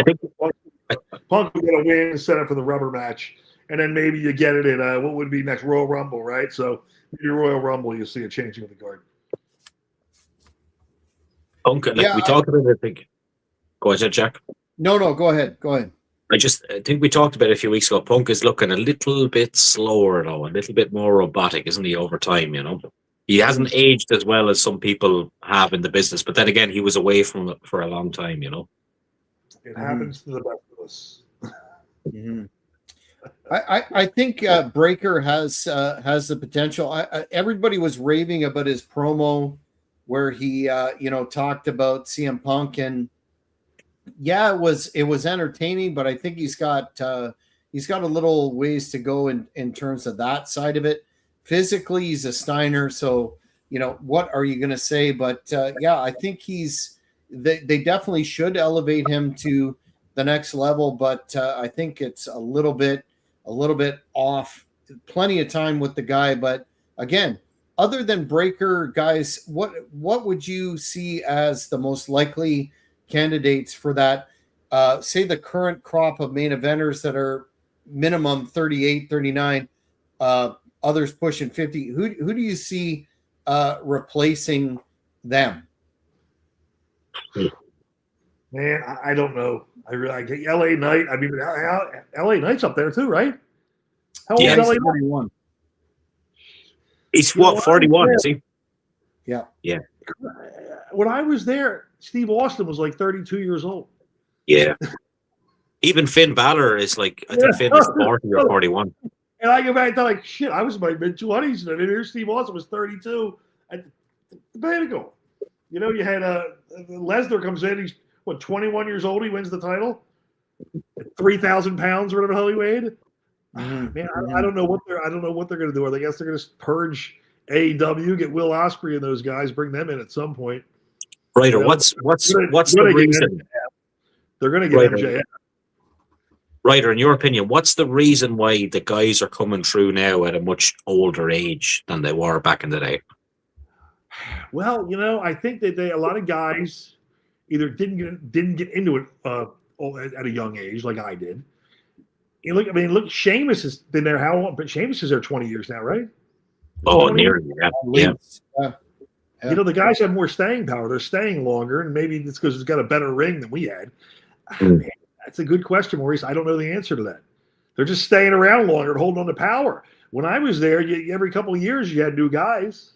Punk will get a win, set up for the rubber match, and then maybe you get it in what would be next Royal Rumble, right? So your Royal Rumble, you'll see a changing of the guard.
Punk, we talked about it, I think. Go ahead, Jack.
No, go ahead.
I think we talked about it a few weeks ago. Punk is looking a little bit slower now, a little bit more robotic, isn't he, over time, you know? He hasn't aged as well as some people have in the business, but then again, he was away from it for a long time, you know?
It happens to the best of us.
Mm-hmm. I think Breaker has the potential. Everybody was raving about his promo where he talked about CM Punk, and yeah, it was entertaining, but I think he's got a little ways to go in terms of that side of it. Physically, he's a Steiner, so what are you going to say? But I think they definitely should elevate him to the next level, but I think it's a little bit off. Plenty of time with the guy, but again, other than Breaker, guys, what would you see as the most likely candidates for that? Say the current crop of main eventers that are minimum 38, 39, others pushing 50. Who do you see replacing them?
Man, I don't know. I get LA Knight. I mean, LA Knight's up there too, right? How old is LA Knight?
41.
He's 41, is he?
Yeah.
When I was there, Steve Austin was like 32 years old.
Yeah. Even Finn Balor is like, I think Finn is 40 or 41.
And I go back to like, shit, I was in my mid-20s, and here's Steve Austin was 32 at the Pinnacle. You had Lesnar comes in, he's 21 years old, he wins the title at 3,000 pounds, whatever the hell he weighed.
Mm-hmm.
Man, I don't know what they're going to do. I guess they're going to purge AEW, get Will Ospreay and those guys, bring them in at some point.
Ryder, what's the reason?
They're going to get MJF.
Ryder, in your opinion, what's the reason why the guys are coming through now at a much older age than they were back in the day?
Well, I think that a lot of guys either didn't get into it at a young age, like I did. Look, Sheamus has been there how long? But Sheamus is there 20 years now, right?
Oh, nearly. Yeah.
The guys have more staying power. They're staying longer, and maybe it's because it's got a better ring than we had. Man, that's a good question, Maurice. I don't know the answer to that. They're just staying around longer and holding on to power. When I was there, every couple of years you had new guys.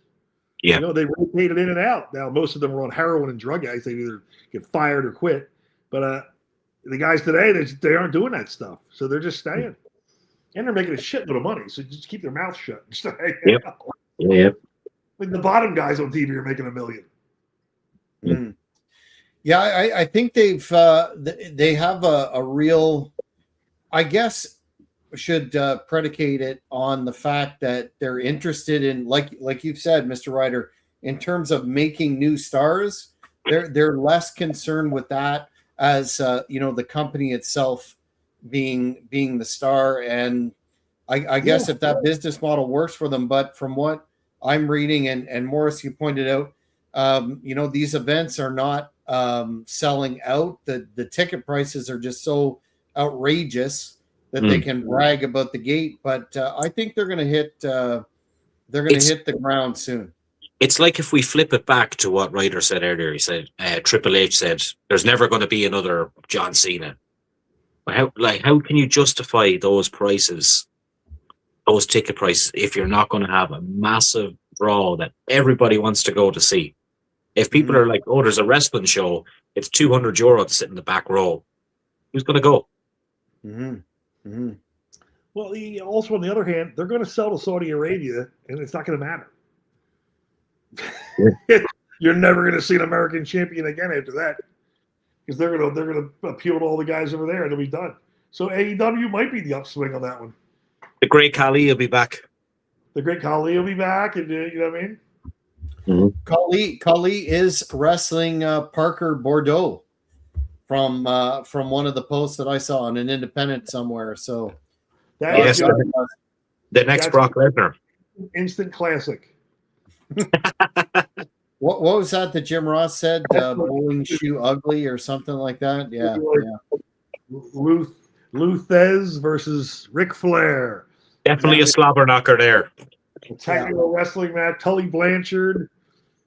Yeah.
They rotated in and out. Now, most of them were on heroin and drug addicts. They either get fired or quit. But the guys today, they aren't doing that stuff. So they're just staying. And they're making a shitload of money. So just keep their mouth shut.
Yep. Yeah.
Like the bottom guys on TV are making $1 million.
Mm. Yeah, I think they have a real, I guess, should predicate it on the fact that they're interested in, like you've said, Mr. Ryder, in terms of making new stars. They're less concerned with that as the company itself being the star. And I guess if that business model works for them, but from what I'm reading, and Maurice, you pointed out, these events are not selling out. The ticket prices are just so outrageous that they can brag about the gate. But I think they're going to hit hit the ground soon.
It's like if we flip it back to what Ryder said earlier. He said Triple H said there's never going to be another John Cena. How can you justify those prices, those ticket prices, if you're not going to have a massive draw that everybody wants to go to see? If people are like, oh, there's a wrestling show, it's €200 to sit in the back row. Who's going to go?
Mm-hmm. Mm-hmm.
Well, also on the other hand, they're going to sell to Saudi Arabia, and it's not going to matter. You're never going to see an American champion again after that. because they're gonna appeal to all the guys over there and it'll be done. So AEW might be the upswing on that one.
The great Khali will be back.
The great Khali will be back, and you know what I mean.
Mm-hmm. Khali is wrestling Parker Bordeaux from one of the posts that I saw on an independent somewhere. So
yes, the next Brock Lesnar.
Instant classic.
What was that Jim Ross said? Bowling shoe ugly or something like that? Yeah.
Luthez versus Ric Flair.
Definitely a slobber knocker there.
Technical wrestling match. Tully Blanchard,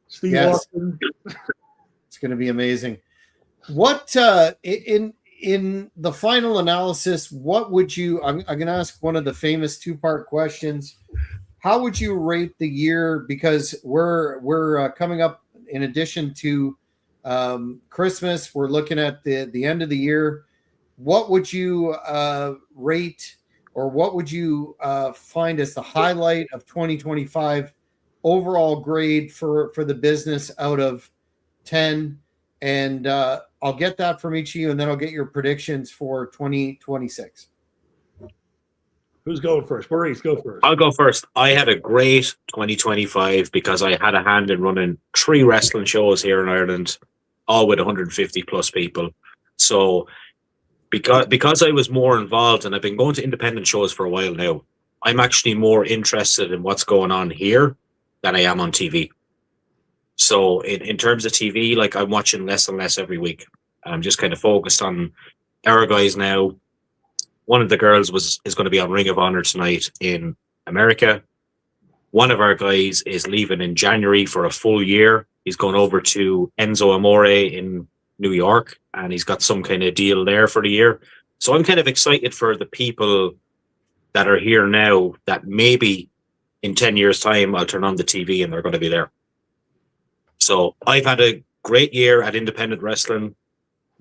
Steve Austin.
It's going to be amazing. What in the final analysis? What would you? I'm going to ask one of the famous 2-part questions. How would you rate the year? Because we're coming up. In addition to Christmas, we're looking at the end of the year. What would you rate, or what would you find as the highlight of 2025 overall grade for the business out of 10? And I'll get that from each of you, and then I'll get your predictions for 2026.
Who's going first? Maurice, go first.
I'll go first. I had a great 2025 because I had a hand in running 3 wrestling shows here in Ireland, all with 150 plus people. So because I was more involved, and I've been going to independent shows for a while now, I'm actually more interested in what's going on here than I am on TV. So in terms of TV, like, I'm watching less and less every week. I'm just kind of focused on our guys now. One of the girls is going to be on Ring of Honor tonight in America. One of our guys is leaving in January for a full year. He's going over to Enzo Amore in New York, and he's got some kind of deal there for the year. So I'm kind of excited for the people that are here now that maybe in 10 years' time I'll turn on the TV and they're going to be there. So I've had a great year at independent wrestling.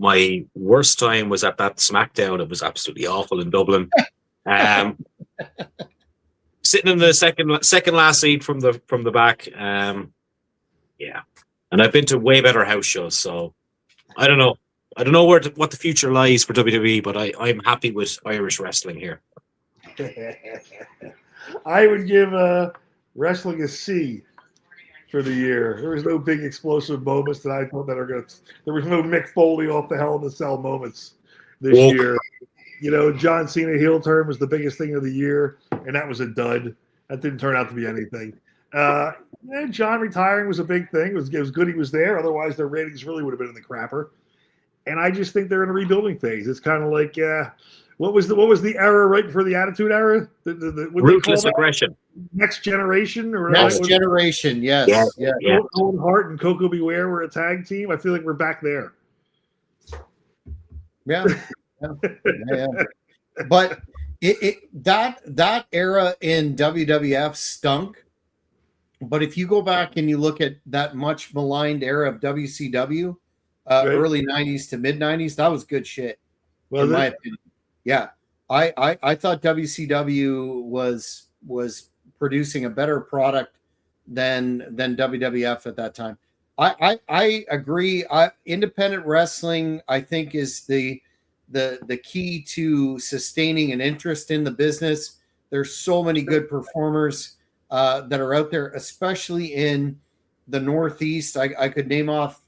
My worst time was at that SmackDown. It was absolutely awful in Dublin. Sitting in the second last seat from the back. Yeah, and I've been to way better house shows. So I don't know. I don't know what the future lies for WWE, but I'm happy with Irish wrestling here.
I would give wrestling a C for the year. There was no big explosive moments that I thought that are going to. There was no Mick Foley off the Hell in a Cell moments this year. You know, John Cena heel turn was the biggest thing of the year, and that was a dud. That didn't turn out to be anything. John retiring was a big thing. It was good he was there. Otherwise, their ratings really would have been in the crapper. And I just think they're in a rebuilding phase. It's kind of like what was the era right before the Attitude Era?
Ruthless aggression.
Next Generation, or
Next Generation, yes.
Yeah. Owen Hart and Coco Beware were a tag team. I feel like we're back there.
Yeah. But that era in WWF stunk. But if you go back and you look at that much maligned era of WCW, early 90s to mid 90s, that was good shit. Well, in my opinion. Yeah. I thought WCW was producing a better product than WWF at that time. I agree. Independent wrestling, I think, is the key to sustaining an interest in the business. There's so many good performers that are out there, especially in the Northeast. I could name off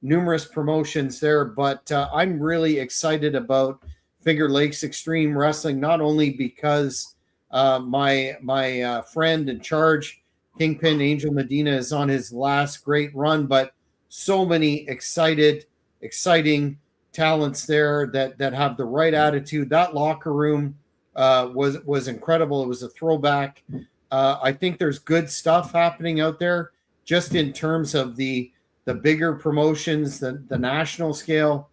numerous promotions there, but I'm really excited about Finger Lakes Extreme Wrestling, not only because my friend in charge, Kingpin Angel Medina, is on his last great run, but so many exciting talents there that have the right attitude. That locker room was incredible. It was a throwback. I think there's good stuff happening out there, just in terms of the bigger promotions, the national scale.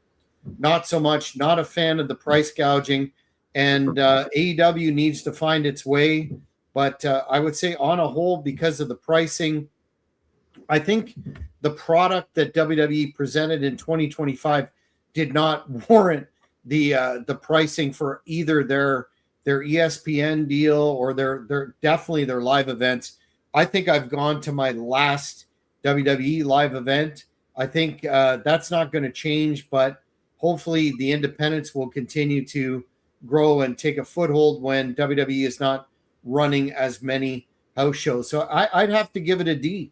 Not so much. Not a fan of the price gouging, and AEW needs to find its way. But I would say, on a whole, because of the pricing, I think the product that WWE presented in 2025 did not warrant the pricing for either their ESPN deal or their definitely their live events. I think I've gone to my last WWE live event. I think that's not going to change, but hopefully the independents will continue to grow and take a foothold when WWE is not running as many house shows. So I'd have to give it a D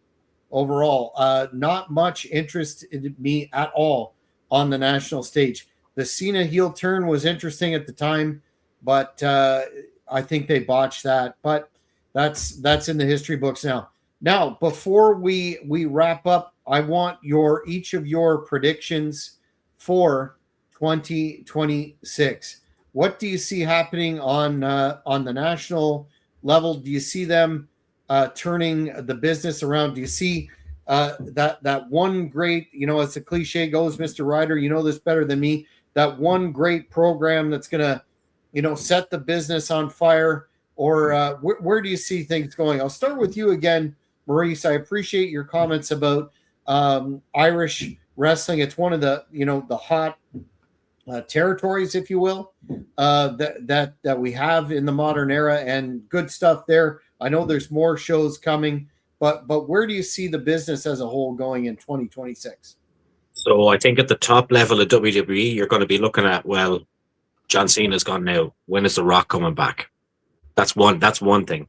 overall. Not much interest in me at all on the national stage. The Cena heel turn was interesting at the time, but I think they botched that. But that's in the history books now. Now, before we wrap up, I want each of your predictions for 2026. What do you see happening on the national level? Do you see them turning the business around? Do you see that one great, as the cliche goes, Mr. Ryder, you know this better than me, that one great program that's going to, set the business on fire? Or where do you see things going? I'll start with you again, Maurice. I appreciate your comments about Irish wrestling. It's one of the, the hot territories, if you will, that we have in the modern era, and good stuff there. I know there's more shows coming, but where do you see the business as a whole going in 2026?
So I think at the top level of WWE, you're going to be looking at, well, John Cena's gone now. When is The Rock coming back? That's one thing.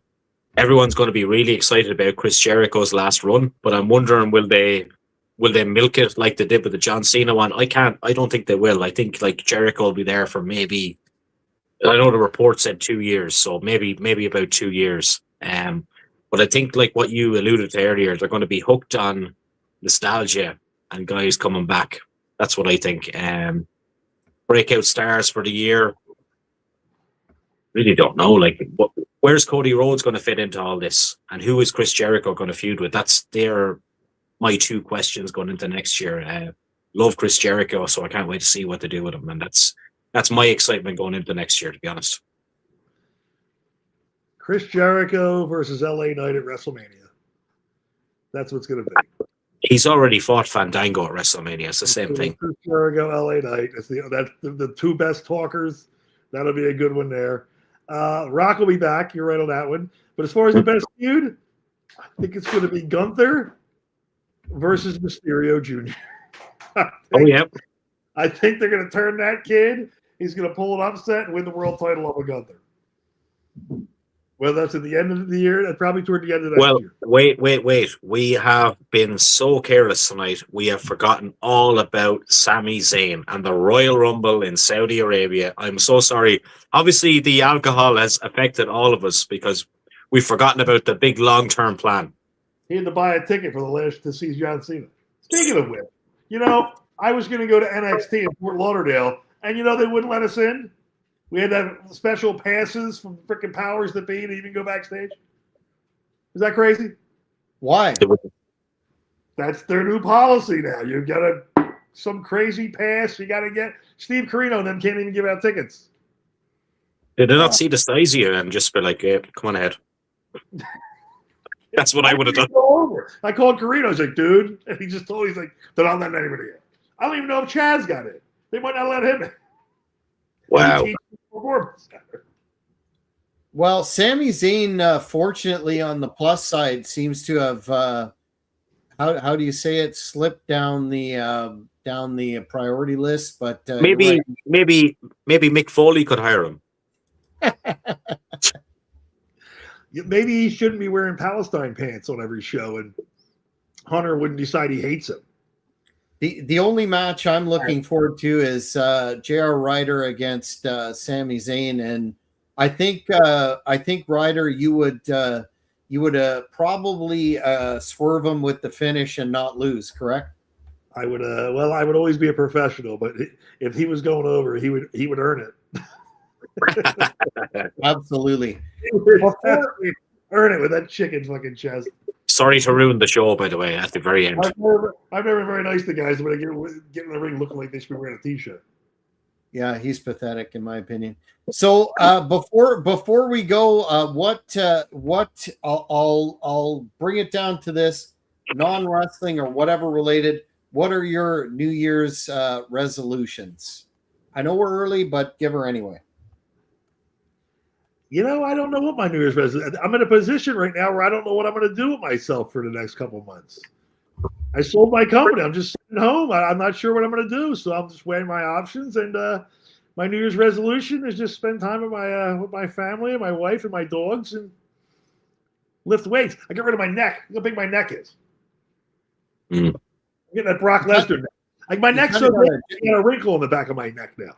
Everyone's going to be really excited about Chris Jericho's last run, but I'm wondering, will they milk it like they did with the John Cena one? I don't think they will. I think like Jericho will be there for maybe, I know the report said 2 years, so maybe about 2 years. But I think like what you alluded to earlier, they're going to be hooked on nostalgia and guys coming back. That's what I think. Breakout stars for the year. Really don't know. Like, where's Cody Rhodes going to fit into all this, and who is Chris Jericho going to feud with? They're my two questions going into next year. Love Chris Jericho, so I can't wait to see what they do with him, and that's my excitement going into next year, to be honest.
Chris Jericho versus LA Knight at WrestleMania. That's what's going to be.
He's already fought Fandango at WrestleMania. It's the same thing.
Chris Jericho, LA Knight. That's the two best talkers. That'll be a good one there. Rock will be back. You're right on that one. But as far as the best feud, I think it's going to be Gunther versus Mysterio Jr. I think they're going to turn that kid. He's going to pull an upset and win the world title over Gunther. Whether that's at the end of the year, that's probably toward the end of that year.
Wait. We have been so careless tonight. We have forgotten all about Sami Zayn and the Royal Rumble in Saudi Arabia. I'm so sorry. Obviously, the alcohol has affected all of us because we've forgotten about the big long-term plan.
He had to buy a ticket for the last to see John Cena. Speaking of which, I was going to go to NXT in Fort Lauderdale, and they wouldn't let us in. We had to have special passes from freaking powers that be to even go backstage. Is that crazy?
Why?
That's their new policy now. You've got some crazy pass. You got to get Steve Corino and them can't even give out tickets.
Did they not see the size of you and just be like, hey, come on ahead? That's what I would have done.
I called Corino. I was like, dude. And he just told me, he's like, they're not letting anybody in. I don't even know if Chaz got it. They might not let him in.
Wow.
Well, Sami Zayn, fortunately, on the plus side, seems to have how do you say it? Slipped down the priority list. But
maybe Mick Foley could hire him.
Maybe he shouldn't be wearing Palestine pants on every show, and Hunter wouldn't decide he hates him.
The only match I'm looking forward to is CH-Ryder against Sami Zayn, and I think Ryder, you would probably swerve him with the finish and not lose, correct?
I would I would always be a professional, but if he was going over, he would earn it.
Absolutely.
Earn it with that chicken fucking chest.
Sorry to ruin the show, by the way, at the very end.
I've never been very nice to guys when I get in the ring looking like they should be wearing a t-shirt.
Yeah, he's pathetic in my opinion. So before we go, I'll bring it down to this, non-wrestling or whatever related. What are your New Year's resolutions? I know we're early, but give her anyway.
I don't know what my New Year's resolution. I'm in a position right now where I don't know what I'm going to do with myself for the next couple of months. I sold my company. I'm just sitting home. I'm not sure what I'm going to do, so I'm just weighing my options. And my New Year's resolution is just spend time with my family and my wife and my dogs and lift weights. I get rid of my neck. Look how big my neck is. I'm getting that Brock Lesnar neck. Like my neck's so big, I got a wrinkle in the back of my neck now.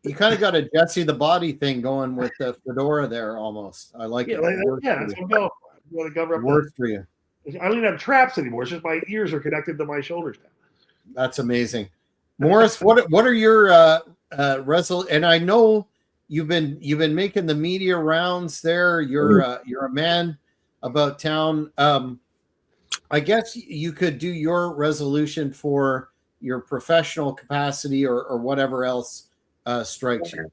You kind of got a Jesse the Body thing going with the fedora there almost. I like it.
That's what I'm going for. I'm going to cover up
Works for you.
I don't even have traps anymore. It's just my ears are connected to my shoulders now.
That's amazing. Maurice, what are your and I know you've been making the media rounds there. You're a man about town. I guess you could do your resolution for your professional capacity or whatever else strikes you.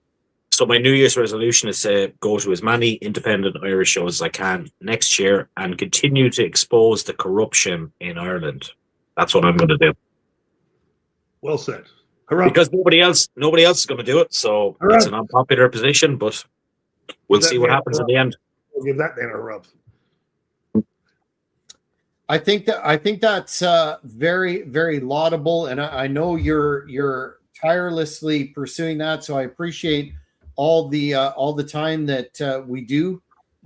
So my New Year's resolution is to go to as many independent Irish shows as I can next year and continue to expose the corruption in Ireland. That's what I'm going to do.
Well said. Hurrah.
Because nobody else is going to do it. So it's an unpopular position, but we'll see what happens in the end.
We'll give that man a rub.
I think that's very, very laudable, and I know you're tirelessly pursuing that. So I appreciate all the time that we do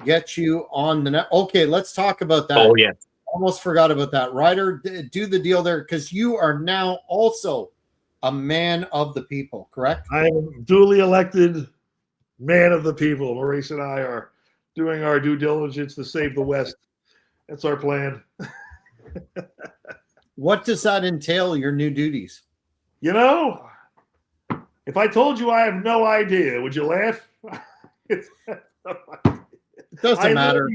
get you on the net. Okay, let's talk about that.
Oh yeah,
almost forgot about that. Ryder, do the deal there because you are now also a man of the people, correct?
I am duly elected man of the people. Maurice and I are doing our due diligence to save the West. That's our plan.
What does that entail, your new duties?
You know, if I told you I have no idea, would you laugh?
It doesn't matter.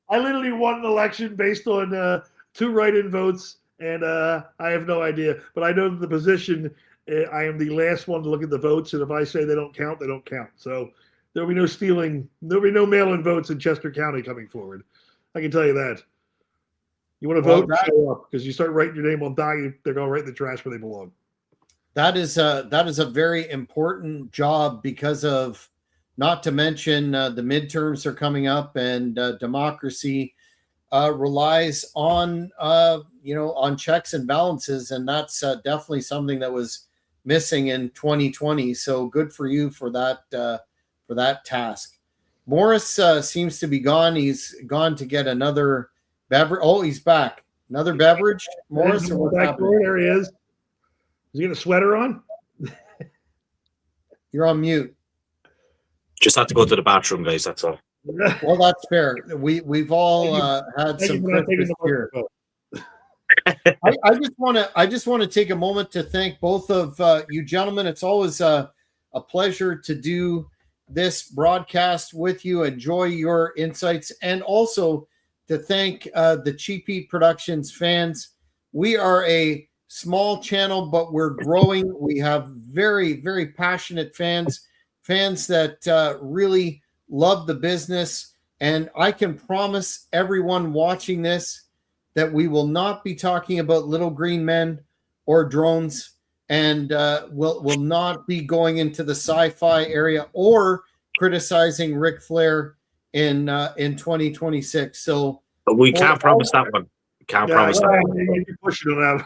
I literally won an election based on 2 write-in votes, and I have no idea. But I know the position, I am the last one to look at the votes, and if I say they don't count, they don't count. So there'll be no stealing. There'll be no mail-in votes in Chester County coming forward. I can tell you that. You want to vote? Show up, because you start writing your name on document, they're going right in the trash where they belong.
That is a very important job because of, not to mention the midterms are coming up, and democracy relies on on checks and balances, and that's definitely something that was missing in 2020. So good for you for that task. Maurice seems to be gone. He's gone to get another beverage. Oh, he's back. Another beverage, Maurice. Or what's happening?
There he is. Is he got a sweater on?
You're on mute.
Just have to go to the bathroom, guys. That's all.
Well, that's fair. We've all had some Christmas here. I just want to take a moment to thank both of you gentlemen. It's always a pleasure to do this broadcast with you. Enjoy your insights, and also to thank the Cheap Heat Productions fans. We are a small channel, but we're growing. We have very, very passionate fans that really love the business. And I can promise everyone watching this that we will not be talking about little green men or drones, and will not be going into the sci-fi area or criticizing Ric Flair in 2026. So
we can't promise that one. Can't promise that one.
You're pushing it out.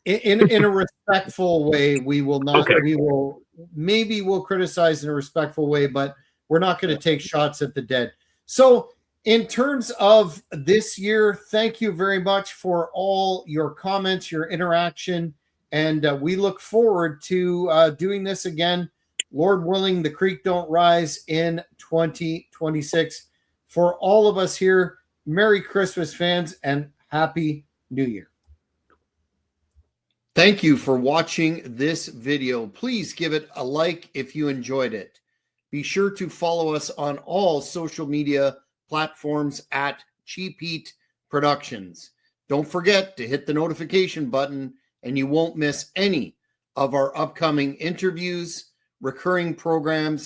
In a respectful way, we will not.
Okay.
We'll criticize in a respectful way, but we're not going to take shots at the dead. So, in terms of this year, thank you very much for all your comments, your interaction, and we look forward to doing this again. Lord willing, the creek don't rise in 2026. For all of us here, Merry Christmas, fans, and Happy New Year. Thank you for watching this video. Please give it a like if you enjoyed it. Be sure to follow us on all social media platforms at Cheap Heat Productions. Don't forget to hit the notification button, and you won't miss any of our upcoming interviews, recurring programs,